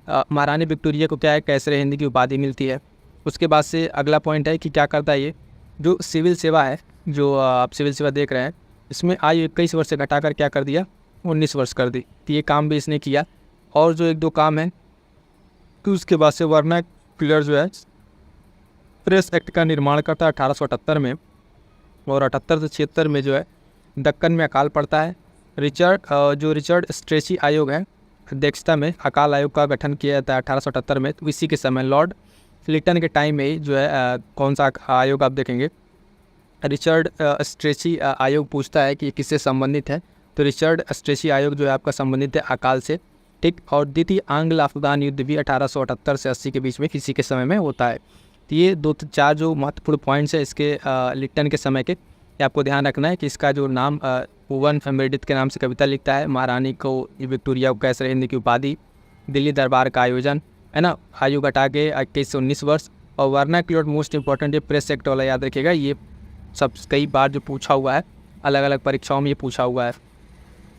महारानी विक्टोरिया को क्या है, कैसर हिंद की उपाधि मिलती है। उसके बाद से अगला पॉइंट है कि क्या करता है, ये जो सिविल सेवा है, जो आप सिविल सेवा देख रहे हैं, इसमें आयु 21 वर्ष से घटाकर क्या कर दिया, 19 वर्ष कर दी। तो ये काम भी इसने किया। और जो 1-2 काम है कि उसके बाद से वर्नाक्युलर जो है प्रेस एक्ट का निर्माण करता है 1878 में और 78 से 76 में जो है दक्कन में अकाल पड़ता है। रिचर्ड स्ट्रेची आयोग है, अध्यक्षता में अकाल आयोग का गठन किया जाता है 1878 में। तो इसी के समय लॉर्ड लिप्टन के टाइम में जो है कौन सा आयोग आप देखेंगे, रिचर्ड स्ट्रेची आयोग पूछता है कि किससे संबंधित है। तो रिचर्ड स्ट्रेची आयोग जो है आपका संबंधित है अकाल से। ठीक, और द्वितीय आंग्ल अफगान युद्ध भी 1878 से 80 के बीच में किसी के समय में होता है। तो ये 2-4 जो महत्वपूर्ण पॉइंट्स है इसके लिप्टन के समय के, ये आपको ध्यान रखना है कि इसका जो नाम ओवन मेरेडिथ के नाम से कविता लिखता है, महारानी को विक्टोरिया को कैसर हिंद की उपाधि, दिल्ली दरबार का आयोजन, है ना, आयु घटा के 21 से 19 वर्ष, और वर्नाक्युलर मोस्ट इंपॉर्टेंट ये प्रेस एक्ट वाला याद रखिएगा, ये सब कई बार जो पूछा हुआ है अलग अलग परीक्षाओं में ये पूछा हुआ है।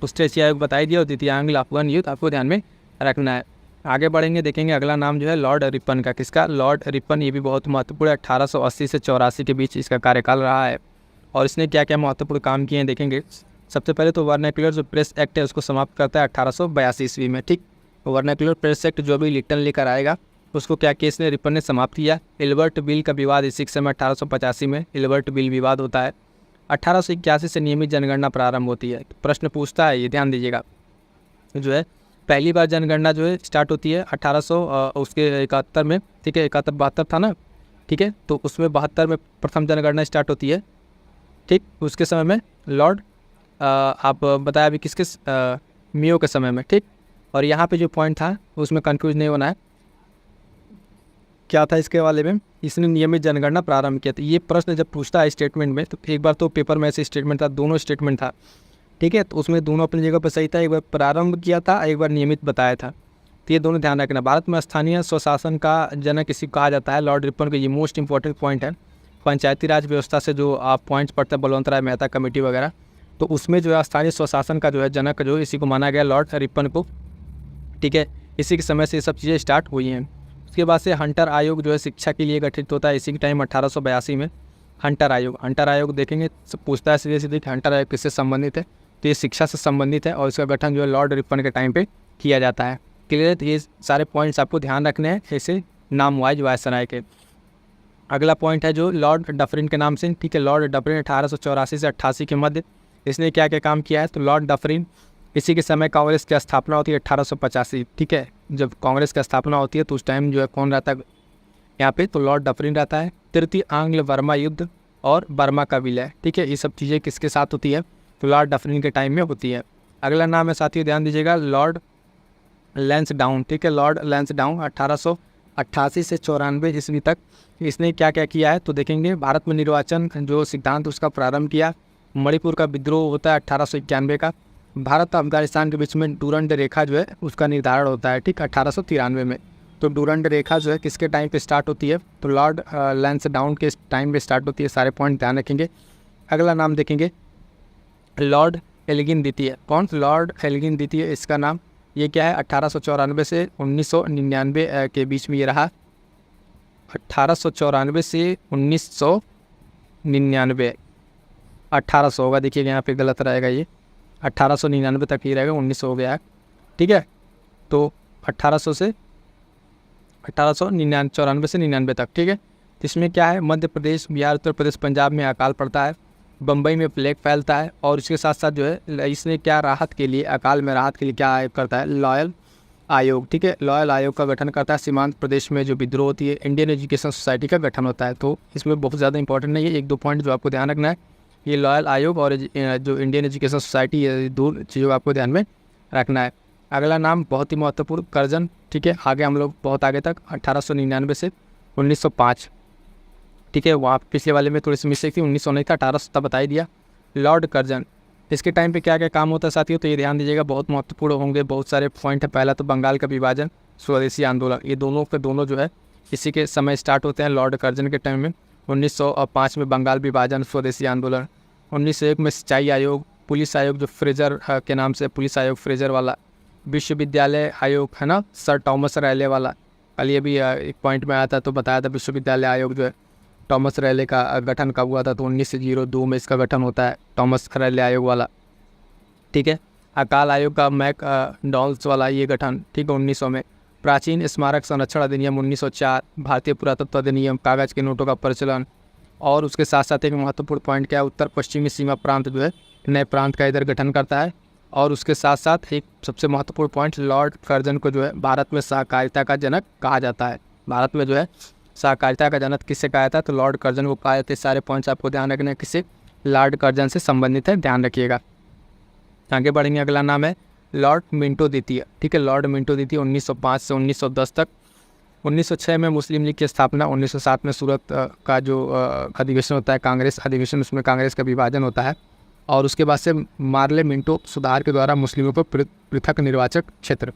पुष्टेशी आयोग बताई दिया और द्वितीयांग अफगान युद्ध आपको ध्यान में रखना है। आगे बढ़ेंगे, देखेंगे अगला नाम जो है लॉर्ड रिपन का। किसका? Lord Ripon. ये भी बहुत महत्वपूर्ण है, 1880 से 84 के बीच इसका कार्यकाल रहा है और इसने क्या क्या महत्वपूर्ण काम किए हैं देखेंगे। सबसे पहले तो वर्नाक्युलर जो प्रेस एक्ट है उसको समाप्त करता है 1882 ईस्वी में, ठीक। वर्नाक्युलर प्रेस एक्ट जो भी लिप्टन लेकर आएगा उसको क्या केस ने रिपन ने समाप्त किया। इल्बर्ट बिल का विवाद इसी के समय 1885 में इल्बर्ट बिल विवाद होता है। 1881 से नियमित जनगणना प्रारंभ होती है। प्रश्न पूछता है, ये ध्यान दीजिएगा, जो है पहली बार जनगणना जो है स्टार्ट होती है 1871 में, ठीक है, 71-72 था ना, ठीक है, तो उसमें 72 में प्रथम जनगणना स्टार्ट होती है, ठीक। उसके समय में लॉर्ड आप बताया अभी किसके मियो के समय में, ठीक। और यहाँ पे जो पॉइंट था उसमें कंफ्यूज नहीं होना है, क्या था इसके वाले में, इसने नियमित जनगणना प्रारंभ किया। तो ये प्रश्न जब पूछता है स्टेटमेंट में, तो एक बार तो पेपर में ऐसे स्टेटमेंट था, दोनों स्टेटमेंट था, ठीक है, तो उसमें दोनों अपनी जगह पर सही था। एक बार प्रारंभ किया था, एक बार नियमित बताया था, तो ये दोनों ध्यान रखना। भारत में स्थानीय स्वशासन का जनक इसी को कहा जाता है, लॉर्ड रिपन का ये मोस्ट इंपॉर्टेंट पॉइंट है। पंचायती राज व्यवस्था से जो आप पॉइंट्स पढ़ते हैं, बलवंत राय मेहता कमेटी वगैरह, तो उसमें जो है स्थानीय स्वशासन का जो है जनक जो इसी को माना गया, लॉर्ड रिपन को, ठीक है। इसी के समय से ये सब चीज़ें स्टार्ट हुई हैं। उसके बाद से हंटर आयोग जो है शिक्षा के लिए गठित होता है इसी के टाइम 1882 में। हंटर आयोग देखेंगे, पूछता है सीधे सीधे कि हंटर आयोग किससे संबंधित है, तो ये शिक्षा से संबंधित है और इसका गठन जो है लॉर्ड रिपन के टाइम पे किया जाता है। क्लियर? तो ये सारे पॉइंट्स आपको ध्यान रखने हैं ऐसे नाम वाइज वायसराय के। अगला पॉइंट है जो लॉर्ड डफरिन के नाम से, ठीक है। लॉर्ड डफरिन 1884 से 88 के मध्य इसने क्या क्या काम किया है, तो लॉर्ड डफरिन इसी के समय कांग्रेस की स्थापना होती है 1885, ठीक है। जब कांग्रेस की स्थापना होती है तो उस टाइम जो है कौन रहता है यहाँ पे, तो लॉर्ड डफरिन रहता है। तृतीय आंग्ल बर्मा युद्ध और बर्मा का विलय, ठीक है, ये सब चीज़ें किसके साथ होती है, तो लॉर्ड डफरिन के टाइम में होती है। अगला नाम है साथियों, ध्यान दीजिएगा, लॉर्ड लैंसडाउन, ठीक है। लॉर्ड लैंसडाउन 1888 से 94 ईस्वी तक इसने क्या क्या किया है, तो देखेंगे भारत में निर्वाचन जो सिद्धांत उसका प्रारंभ किया। मणिपुर का विद्रोह होता है 1891 का। भारत और अफगानिस्तान के बीच में डूरंड रेखा जो है उसका निर्धारण होता है, ठीक, 1893 में। तो डूरंड रेखा जो है किसके टाइम पे स्टार्ट होती है, तो लॉर्ड लैंसडाउन के टाइम पे स्टार्ट होती है। सारे पॉइंट ध्यान रखेंगे। अगला नाम देखेंगे लॉर्ड एल्गिन द्वितीय। कौन? लॉर्ड एल्गिन द्वितीय इसका नाम। ये क्या है, 1894 से 1999 के बीच में ये रहा। 1894 से 1999, 1800 होगा, देखिएगा यहाँ पे गलत रहेगा, ये 1899 तक ही रहेगा, 1900 हो गया है, ठीक है। तो 1800 से 1894 से 99 तक, ठीक है। इसमें क्या है, मध्य प्रदेश, बिहार, उत्तर प्रदेश, पंजाब में अकाल पड़ता है, बम्बई में प्लेग फैलता है, और इसके साथ साथ जो है इसने क्या राहत के लिए, अकाल में राहत के लिए क्या आयोग करता है, लॉयल आयोग, ठीक है। लॉयल आयोग का गठन करता है। सीमांत प्रदेश में जो विद्रोह होती है, इंडियन एजुकेशन सोसाइटी का गठन होता है। तो इसमें बहुत ज़्यादा इंपॉर्टेंट नहीं है, एक दो पॉइंट जो आपको ध्यान रखना है, ये लॉयल आयोग और जो इंडियन एजुकेशन सोसाइटी, ये दो चीज़ों को आपको ध्यान में रखना है। अगला नाम बहुत ही महत्वपूर्ण, कर्जन, ठीक है। आगे हम लोग बहुत आगे तक 1899 से 1905, ठीक है। वहाँ पिछले वाले में थोड़ी सी मिस्टेक थी, 1900 नहीं था, 1800 तक बता ही दिया। लॉर्ड कर्जन, इसके टाइम पे क्या क्या काम होता है साथियों, तो ये ध्यान दीजिएगा, बहुत महत्वपूर्ण होंगे, बहुत सारे पॉइंट है। पहला तो बंगाल का विभाजन, स्वदेशी आंदोलन, ये दोनों के दोनों जो है इसी के समय स्टार्ट होते हैं लॉर्ड कर्जन के टाइम में। 1905 में बंगाल विभाजन, स्वदेशी आंदोलन। 1901 में सिंचाई आयोग, पुलिस आयोग जो फ्रेजर के नाम से, पुलिस आयोग फ्रेजर वाला। विश्वविद्यालय आयोग है ना, सर थॉमस रैले वाला, कल ये भी एक पॉइंट में आया था तो बताया था, विश्वविद्यालय आयोग जो है थॉमस रैले का गठन कब हुआ था, तो 1902 में इसका गठन होता है, थॉमस रैले आयोग वाला, ठीक है। अकाल आयोग का मैक डॉल्स वाला ये गठन, ठीक है, 1900 में। प्राचीन स्मारक संरक्षण अधिनियम 1904, भारतीय पुरातत्व अधिनियम, कागज़ के नोटों का प्रचलन, और उसके साथ साथ एक महत्वपूर्ण पॉइंट क्या है, उत्तर पश्चिमी सीमा प्रांत जो है नए प्रांत का इधर गठन करता है। और उसके साथ साथ एक सबसे महत्वपूर्ण पॉइंट, लॉर्ड कर्जन को जो है भारत में सहकारिता का जनक कहा जाता है। भारत में जो है सहकारिता का जनक किससे कहा जाता है, तो लॉर्ड कर्जन को कहा जाता है। सारे पॉइंट्स आपको ध्यान रखने, किससे, लॉर्ड कर्जन से संबंधित है, ध्यान रखिएगा। आगे बढ़ेंगे, अगला नाम है लॉर्ड मिंटो द्वितीय, ठीक है। लॉर्ड मिंटो द्वितीय 1905 से 1910 तक 1906 में मुस्लिम लीग की स्थापना। 1907 में सूरत का जो अधिवेशन होता है, कांग्रेस अधिवेशन, उसमें कांग्रेस का विभाजन होता है। और उसके बाद से मार्ले मिंटो सुधार के द्वारा मुस्लिमों को पृथक निर्वाचक क्षेत्र,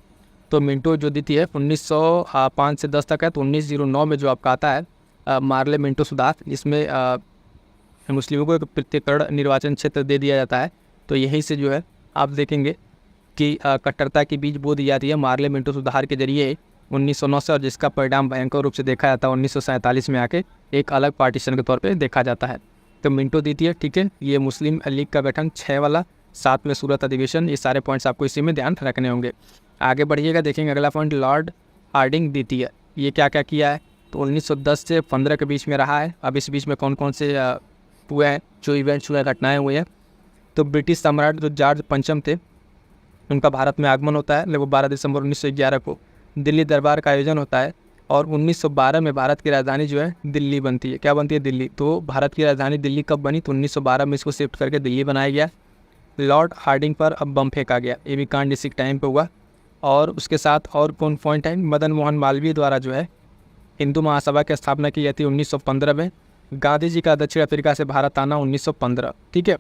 तो मिंटो जो दी है 1905 से 10 तक है। तो 1909 में जो आपका आता है मार्ले मिंटो सुधार, इसमें मुस्लिमों को एक पृथक निर्वाचन क्षेत्र दे दिया जाता है। तो यहीं से जो है आप देखेंगे कि कट्टरता की बीज बो दी जाती है मार्ले मिंटो सुधार के जरिए 1909 से, और जिसका परिणाम भयंकर रूप से देखा जाता है 1947 में आके एक अलग पार्टीशन के तौर पे देखा जाता है। तो मिंटो दी है, ठीक है। ये मुस्लिम लीग का गठन 6 वाला, 7 में सूरत अधिवेशन, ये सारे पॉइंट्स आपको इसी में ध्यान रखने होंगे। आगे बढ़िएगा, देखेंगे अगला पॉइंट लॉर्ड हार्डिंग दी है। ये क्या क्या किया है, तो 1910 से 15 के बीच में रहा है। अब इस बीच में कौन कौन से हुए हैं, जो इवेंट्स हुए, घटनाएँ हुई हैं। तो ब्रिटिश सम्राट जो जॉर्ज पंचम थे, उनका भारत में आगमन होता है लगभग 12 दिसंबर 1911 को। दिल्ली दरबार का आयोजन होता है, और 1912 में भारत की राजधानी जो है दिल्ली बनती है। क्या बनती है, दिल्ली। तो भारत की राजधानी दिल्ली कब बनी, तो 1912 में इसको शिफ्ट करके दिल्ली बनाया गया। लॉर्ड हार्डिंग पर अब बम फेंका गया, ये भी कांड इसी टाइम पे हुआ। और उसके साथ और कौन पॉइंट है, मदन मोहन मालवीय द्वारा जो है हिंदू महासभा की स्थापना की जाती है 1915 में। गांधी जी का दक्षिण अफ्रीका से भारत आना 1915, ठीक है।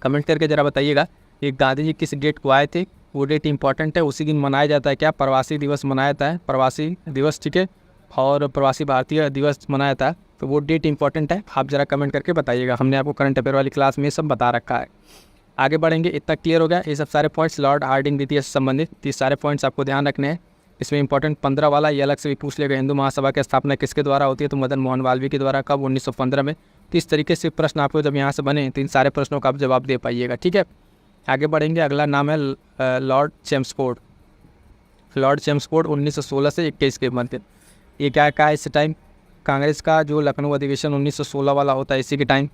कमेंट करके ज़रा बताइएगा ये गांधी जी किस डेट को आए थे, वो डेट इंपॉर्टेंट है। उसी दिन मनाया जाता है क्या, प्रवासी दिवस मनाया जाता है, प्रवासी दिवस, ठीक है। और प्रवासी भारतीय दिवस मनाया जाता है, तो वो डेट इंपॉर्टेंट है। आप ज़रा कमेंट करके बताइएगा, हमने आपको करंट अफेयर वाली क्लास में ये सब बता रखा है। आगे बढ़ेंगे, इतना क्लियर हो गया। ये सब सारे पॉइंट्स लॉर्ड हार्डिंग द्वितीय से संबंधित, ये सारे पॉइंट्स आपको ध्यान रखने हैं। इसमें इंपॉर्टेंट 15 वाला ये अलग से भी पूछ लेगा, हिंदू महासभा की स्थापना किसके द्वारा होती है, तो मदन मोहन मालवीय के द्वारा, कब, 1915 में। तो इस तरीके से प्रश्न आपको जब यहाँ से बने तो इन सारे प्रश्नों का आप जवाब दे पाइएगा, ठीक है। आगे बढ़ेंगे, अगला नाम है लॉर्ड चेम्सफोर्ड। लॉर्ड चेम्सफोर्ड 1916 से 21 के मध्य। ये क्या है इस टाइम, कांग्रेस का जो लखनऊ अधिवेशन 1916 वाला होता है, इसी के टाइम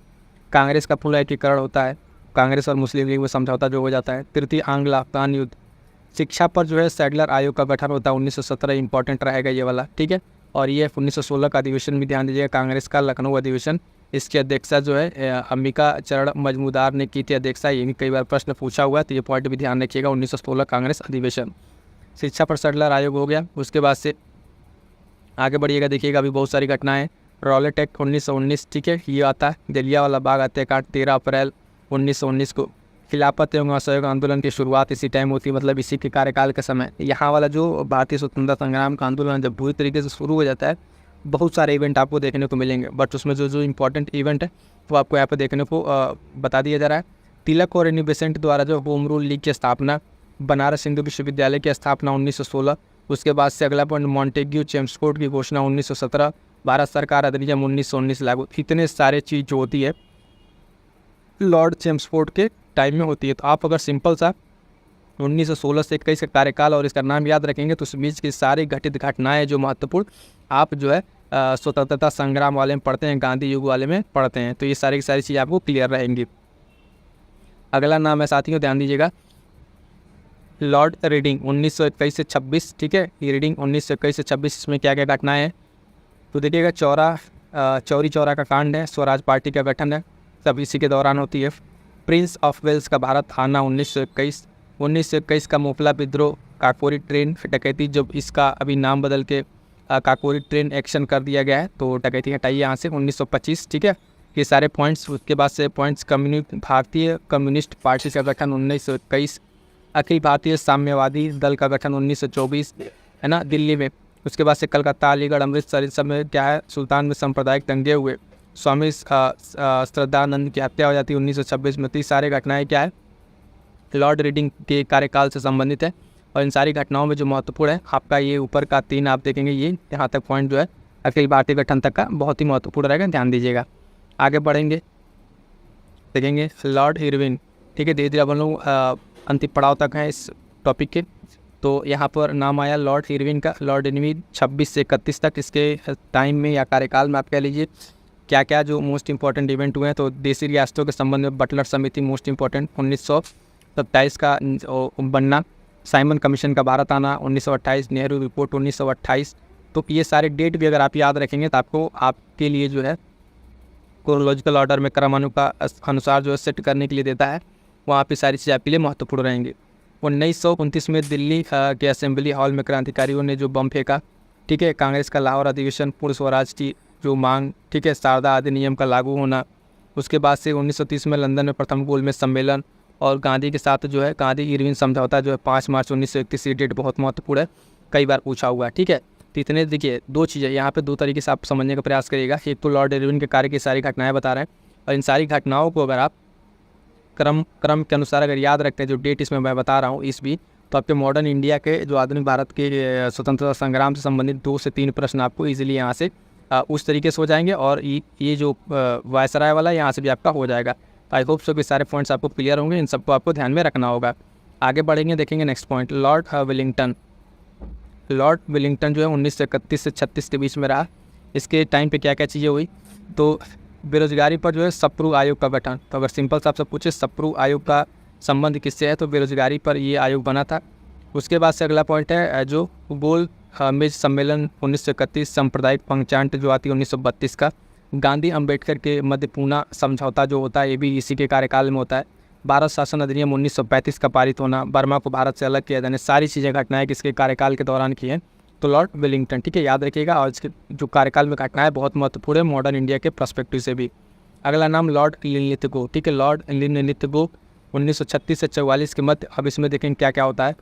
कांग्रेस का पूरा एकीकरण होता है, कांग्रेस और मुस्लिम लीग में समझौता जो हो जाता है। तृतीय आंग्ल अफगान युद्ध, शिक्षा पर जो है सैडलर आयोग का गठन होता है 1917, इंपॉर्टेंट रहेगा ये वाला, ठीक है। और ये 1916 का अधिवेशन भी ध्यान दीजिएगा, कांग्रेस का लखनऊ अधिवेशन। इसकी अध्यक्षता जो है अंबिका चरण मजमूदार ने की थी अध्यक्षता, ये भी कई बार प्रश्न पूछा हुआ है, तो ये पॉइंट भी ध्यान रखिएगा, 1916 कांग्रेस अधिवेशन। शिक्षा पर सैडलर आयोग हो गया। उसके बाद से आगे बढ़िएगा, देखिएगा अभी बहुत सारी घटनाएं। रॉलेट एक्ट 1919, ठीक है, ये आता है। जलियांवाला बाग हत्याकांड 13 अप्रैल 1919 को। खिलाफत एवं असहयोग आंदोलन की शुरुआत इसी टाइम होती है, मतलब इसी के कार्यकाल के समय। यहाँ वाला जो भारतीय स्वतंत्रता संग्राम का आंदोलन जब पूरी तरीके से शुरू हो जाता है, बहुत सारे इवेंट आपको देखने को मिलेंगे, बट उसमें जो इंपॉर्टेंट इवेंट है वो आपको यहाँ पर देखने को बता दिया जा रहा है। तिलक और एनी बेसेंट द्वारा जो होम रूल लीग की स्थापना, बनारस हिंदू विश्वविद्यालय की स्थापना 1916। उसके बाद से अगला पॉइंट मॉन्टेग्यू चेम्सफोर्ड की घोषणा 1917, भारत सरकार अधिनियम 1919 लागू। इतने सारे चीज़ जो होती है लॉर्ड चेम्सफोर्ड के टाइम में होती है। तो आप अगर सिंपल सा 1916 से 21 का कार्यकाल और इसका नाम याद रखेंगे तो उस बीच की सारी घटित घटनाएं जो महत्वपूर्ण आप जो है स्वतंत्रता संग्राम वाले में पढ़ते हैं, गांधी युग वाले में पढ़ते हैं, तो ये सारी की सारी चीज़ें आपको क्लियर रहेंगी। अगला नाम है साथियों, ध्यान दीजिएगा, लॉर्ड रीडिंग 1921 से 26, ठीक है। ये रीडिंग 1921 से 26, इसमें क्या क्या घटनाएं हैं तो देखिएगा। चौरी चौरा का कांड है, स्वराज पार्टी का गठन है, सब इसी के दौरान होती है। प्रिंस ऑफ वेल्स का भारत आना 1921 का मोपला विद्रोह, काकोरी ट्रेन डकैती, जब इसका अभी नाम बदल के काकोरी ट्रेन एक्शन कर दिया गया है, तो डकैती हटाइए यहाँ से 1925, ठीक है। ये सारे पॉइंट्स। उसके बाद से पॉइंट्स भारतीय कम्युनिस्ट पार्टी का गठन 1921, अखिल भारतीय साम्यवादी दल का गठन 1924, है ना, दिल्ली में। उसके बाद से कलकत्ता, अलीगढ़, अमृतसर, इस सब में क्या है, सुल्तान में सांप्रदायिक दंगे हुए, स्वामी श्रद्धानंद की हत्या हो जाती है 1926 में। तो ये सारी घटनाएं क्या है, लॉर्ड रीडिंग के कार्यकाल से संबंधित है। और इन सारी घटनाओं में जो महत्वपूर्ण है आपका ये ऊपर का 3 आप देखेंगे, ये यहाँ तक पॉइंट जो है अखिल भारतीय गठन तक का बहुत ही महत्वपूर्ण रहेगा, ध्यान दीजिएगा। आगे बढ़ेंगे, देखेंगे लॉर्ड इरविन, ठीक है। धीरे धीरे अपन लोग अंतिम पड़ाव तक हैं इस टॉपिक के। तो यहाँ पर नाम आया लॉर्ड इरविन का। लॉर्ड इरविन 26 से 31 तक इसके टाइम में या कार्यकाल में आप कह लीजिए क्या क्या जो मोस्ट इंपॉर्टेंट इवेंट हुए हैं। तो देशी रियासतों के संबंध में बटलर समिति मोस्ट इंपॉर्टेंट, 1927 का बनना, साइमन कमीशन का भारत आना 1928, नेहरू रिपोर्ट 1928। तो ये सारे डेट भी अगर आप याद रखेंगे तो आपको आपके लिए जो है क्रोनोलॉजिकल ऑर्डर में अनुसार जो है सेट करने के लिए देता है, वहाँ पे सारी चीज़ें आपके लिए महत्वपूर्ण रहेंगी। 1929 में दिल्ली के असेंबली हॉल में क्रांतिकारियों ने जो बम फेंका, ठीक है। कांग्रेस का लाहौर अधिवेशन, पूर्ण स्वराज की जो मांग, ठीक है, शारदा अधिनियम का लागू होना, उसके बाद से 1930 में लंदन में प्रथम गोलमेज सम्मेलन, और गांधी के साथ जो है गांधी इरविन समझौता जो है 5 मार्च 1931, ये डेट बहुत महत्वपूर्ण है, कई बार पूछा हुआ है, ठीक है। तो इतने देखिए 2 चीज़ें यहाँ पे 2 तरीके से आप समझने का प्रयास करिएगा। एक तो लॉर्ड इरविन के कार्य की सारी घटनाएं बता रहे हैं, और इन सारी घटनाओं को अगर आप क्रम के अनुसार अगर याद रखते हैं, जो डेट इसमें मैं बता रहा हूँ ईस्वी, तो आपके मॉडर्न इंडिया के जो आधुनिक भारत के स्वतंत्रता संग्राम से संबंधित 2 से 3 प्रश्न आपको ईजिली यहाँ से उस तरीके से हो जाएंगे, और ये जो वायसराय वाला यहाँ से भी आपका हो जाएगा। तो आई होप सो कि सारे पॉइंट्स आपको क्लियर होंगे, इन सबको आपको ध्यान में रखना होगा। आगे बढ़ेंगे, देखेंगे next point, Lord Willingdon. Lord Willingdon जो है 1931 से 36 के बीच में रहा। इसके टाइम पे क्या क्या चीज़ें हुई, तो बेरोजगारी पर जो है सप्रू आयोग का गठन। तो अगर सिंपल सा आपसे पूछे सप्रू आयोग का संबंध किससे है, तो बेरोजगारी पर ये आयोग बना था। उसके बाद से अगला पॉइंट है जो गोल मेज सम्मेलन 1931, सांप्रदायिक पंचांट जो आती है 1932 का, गांधी अंबेडकर के मध्य पूना समझौता जो होता है ये भी इसी के कार्यकाल में होता है। भारत शासन अधिनियम 1935 का पारित होना, बर्मा को भारत से अलग किया जाने, सारी चीज़ें घटनाएं किसके कार्यकाल के दौरान की हैं, तो लॉर्ड विलिंगटन, ठीक है, याद रखिएगा। और इसके जो कार्यकाल में घटनाएं बहुत महत्वपूर्ण है मॉडर्न इंडिया के पर्सपेक्टिव से भी। अगला नाम लॉर्ड लिनलिथगो, ठीक है, लॉर्ड लिनलिथगो 1936 से 44 के मध्य। अब इसमें देखेंगे क्या क्या होता है,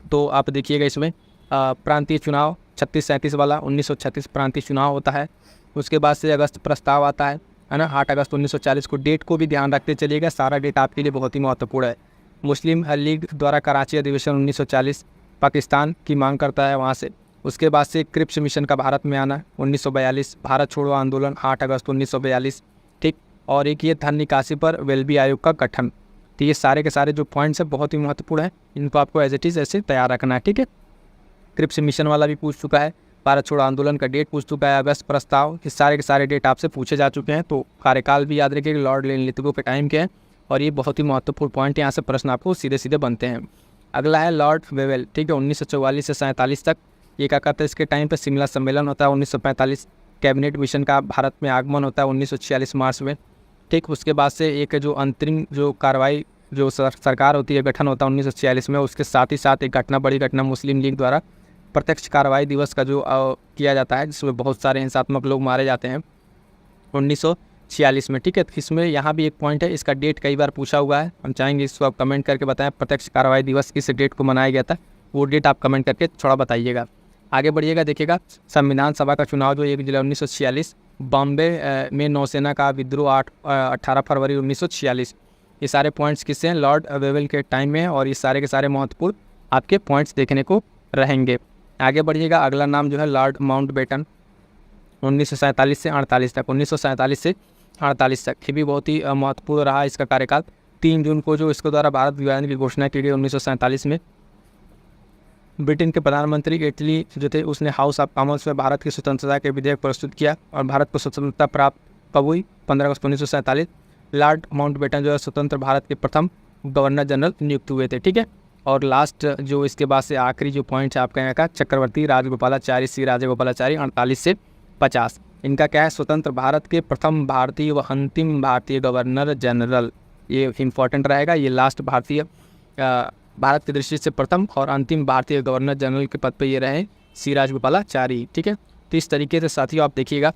तो आप देखिएगा इसमें प्रांतीय चुनाव 36-37 वाला 1936 प्रांतीय चुनाव होता है। उसके बाद से अगस्त प्रस्ताव आता है ना, 8 अगस्त 1940 को। डेट को भी ध्यान रखते चलिएगा, सारा डेट आपके लिए बहुत ही महत्वपूर्ण है। मुस्लिम लीग द्वारा कराची अधिवेशन 1940, पाकिस्तान की मांग करता है वहाँ से। उसके बाद से क्रिप्स मिशन का भारत में आना 1942, भारत छोड़ो आंदोलन 8 अगस्त 1942, ठीक। और एक ये धन निकासी पर वेल्बी आयोग का गठन। तो ये सारे के सारे जो पॉइंट्स हैं बहुत ही महत्वपूर्ण है, इनको आपको एज इट इज़ ऐसे तैयार रखना है, ठीक है। क्रिप्स मिशन वाला भी पूछ चुका है, भारत छोड़ो आंदोलन का डेट पूछ चुका है, अगस्त प्रस्ताव, ये सारे के सारे डेट आपसे पूछे जा चुके हैं। तो कार्यकाल भी याद रखिए लॉर्ड लिनलिथगो के टाइम के हैं, और ये बहुत ही महत्वपूर्ण पॉइंट, यहाँ से प्रश्न आपको सीधे सीधे बनते हैं। अगला है लॉर्ड वेवेल, ठीक है, 1944 से 47 तक। ये क्या कहते हैं, इसके टाइम पे शिमला सम्मेलन होता है 1945, कैबिनेट मिशन का भारत में आगमन होता है 1946 मार्च में, ठीक। उसके बाद से एक जो अंतरिम जो कार्रवाई जो सरकार होती है गठन होता है 1946 में। उसके साथ ही साथ एक घटना, बड़ी घटना, मुस्लिम लीग द्वारा प्रत्यक्ष कार्रवाई दिवस का जो किया जाता है, जिसमें बहुत सारे हिंसात्मक लोग मारे जाते हैं 1946 में, ठीक है। तो इसमें यहाँ भी एक पॉइंट है, इसका डेट कई बार पूछा हुआ है, हम चाहेंगे इसको आप कमेंट करके बताएं, प्रत्यक्ष कार्रवाई दिवस किस डेट को मनाया गया था, वो डेट आप कमेंट करके थोड़ा बताइएगा। आगे बढ़िएगा, देखिएगा संविधान सभा का चुनाव जो 1 जुलाई 1946, बॉम्बे में नौसेना का विद्रोह 18 फरवरी 1946। ये सारे पॉइंट्स किससे हैं, लॉर्ड वेवेल के टाइम में, और ये सारे के सारे महत्वपूर्ण आपके पॉइंट्स देखने को रहेंगे। आगे बढ़िएगा, अगला नाम जो है लॉर्ड माउंटबेटन 1947 से 48 तक, 1947 से 48 तक। ये भी बहुत ही महत्वपूर्ण रहा इसका कार्यकाल। 3 जून को जो इसके द्वारा भारत विभाजन की घोषणा की गई 1947 में। ब्रिटेन के प्रधानमंत्री इटली जो थे उसने हाउस ऑफ कॉमन्स में भारत की स्वतंत्रता के विधेयक प्रस्तुत किया, और भारत को स्वतंत्रता प्राप्त कब हुई, 15 अगस्त 1947। लॉर्ड माउंटबेटन जो है स्वतंत्र भारत के प्रथम गवर्नर जनरल नियुक्त हुए थे, ठीक है। और लास्ट जो इसके बाद से आखिरी जो पॉइंट है आपका यहाँ का, चक्रवर्ती राजगोपालाचारी, श्री राजगोपालाचारी 48 से 50। इनका क्या है, स्वतंत्र भारत के प्रथम भारतीय व अंतिम भारतीय गवर्नर जनरल। ये इंपॉर्टेंट रहेगा, ये लास्ट भारतीय भारत की दृष्टि से प्रथम और अंतिम भारतीय गवर्नर जनरल के पद पे ये रहे श्री राजगोपालाचारी, ठीक है। तो इस तरीके से साथियों आप देखिएगा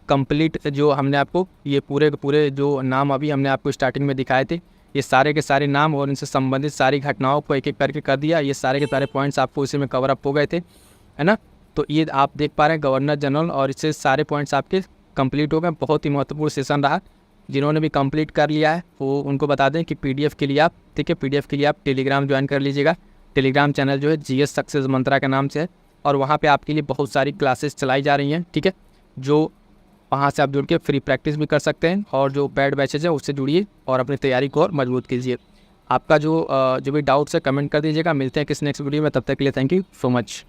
कंप्लीट जो हमने आपको ये पूरे के पूरे जो नाम अभी हमने आपको स्टार्टिंग में दिखाए थे, ये सारे के सारे नाम और इनसे संबंधित सारी घटनाओं को एक एक करके कर दिया। ये सारे के सारे पॉइंट्स आपको इसी में कवर अप हो गए थे, है ना। तो ये आप देख पा रहे हैं गवर्नर जनरल, और इससे सारे पॉइंट्स आपके कंप्लीट हो गए। बहुत ही महत्वपूर्ण सेशन रहा। जिन्होंने भी कंप्लीट कर लिया है वो उनको बता दें कि पीडीएफ के लिए आप, ठीक है, पीडीएफ के लिए आप टेलीग्राम ज्वाइन कर लीजिएगा। टेलीग्राम चैनल जो है जीएस सक्सेस मंत्रा के नाम से है, और वहाँ पे आपके लिए बहुत सारी क्लासेस चलाई जा रही हैं, ठीक है। जो वहाँ से आप जुड़ के फ्री प्रैक्टिस भी कर सकते हैं, और जो पेड बैचेज है उससे जुड़िए और अपनी तैयारी को और मजबूत कीजिए। आपका जो भी डाउट्स है कमेंट कर दीजिएगा। मिलते हैं किसी नेक्स्ट वीडियो में, तब तक के लिए थैंक यू सो मच।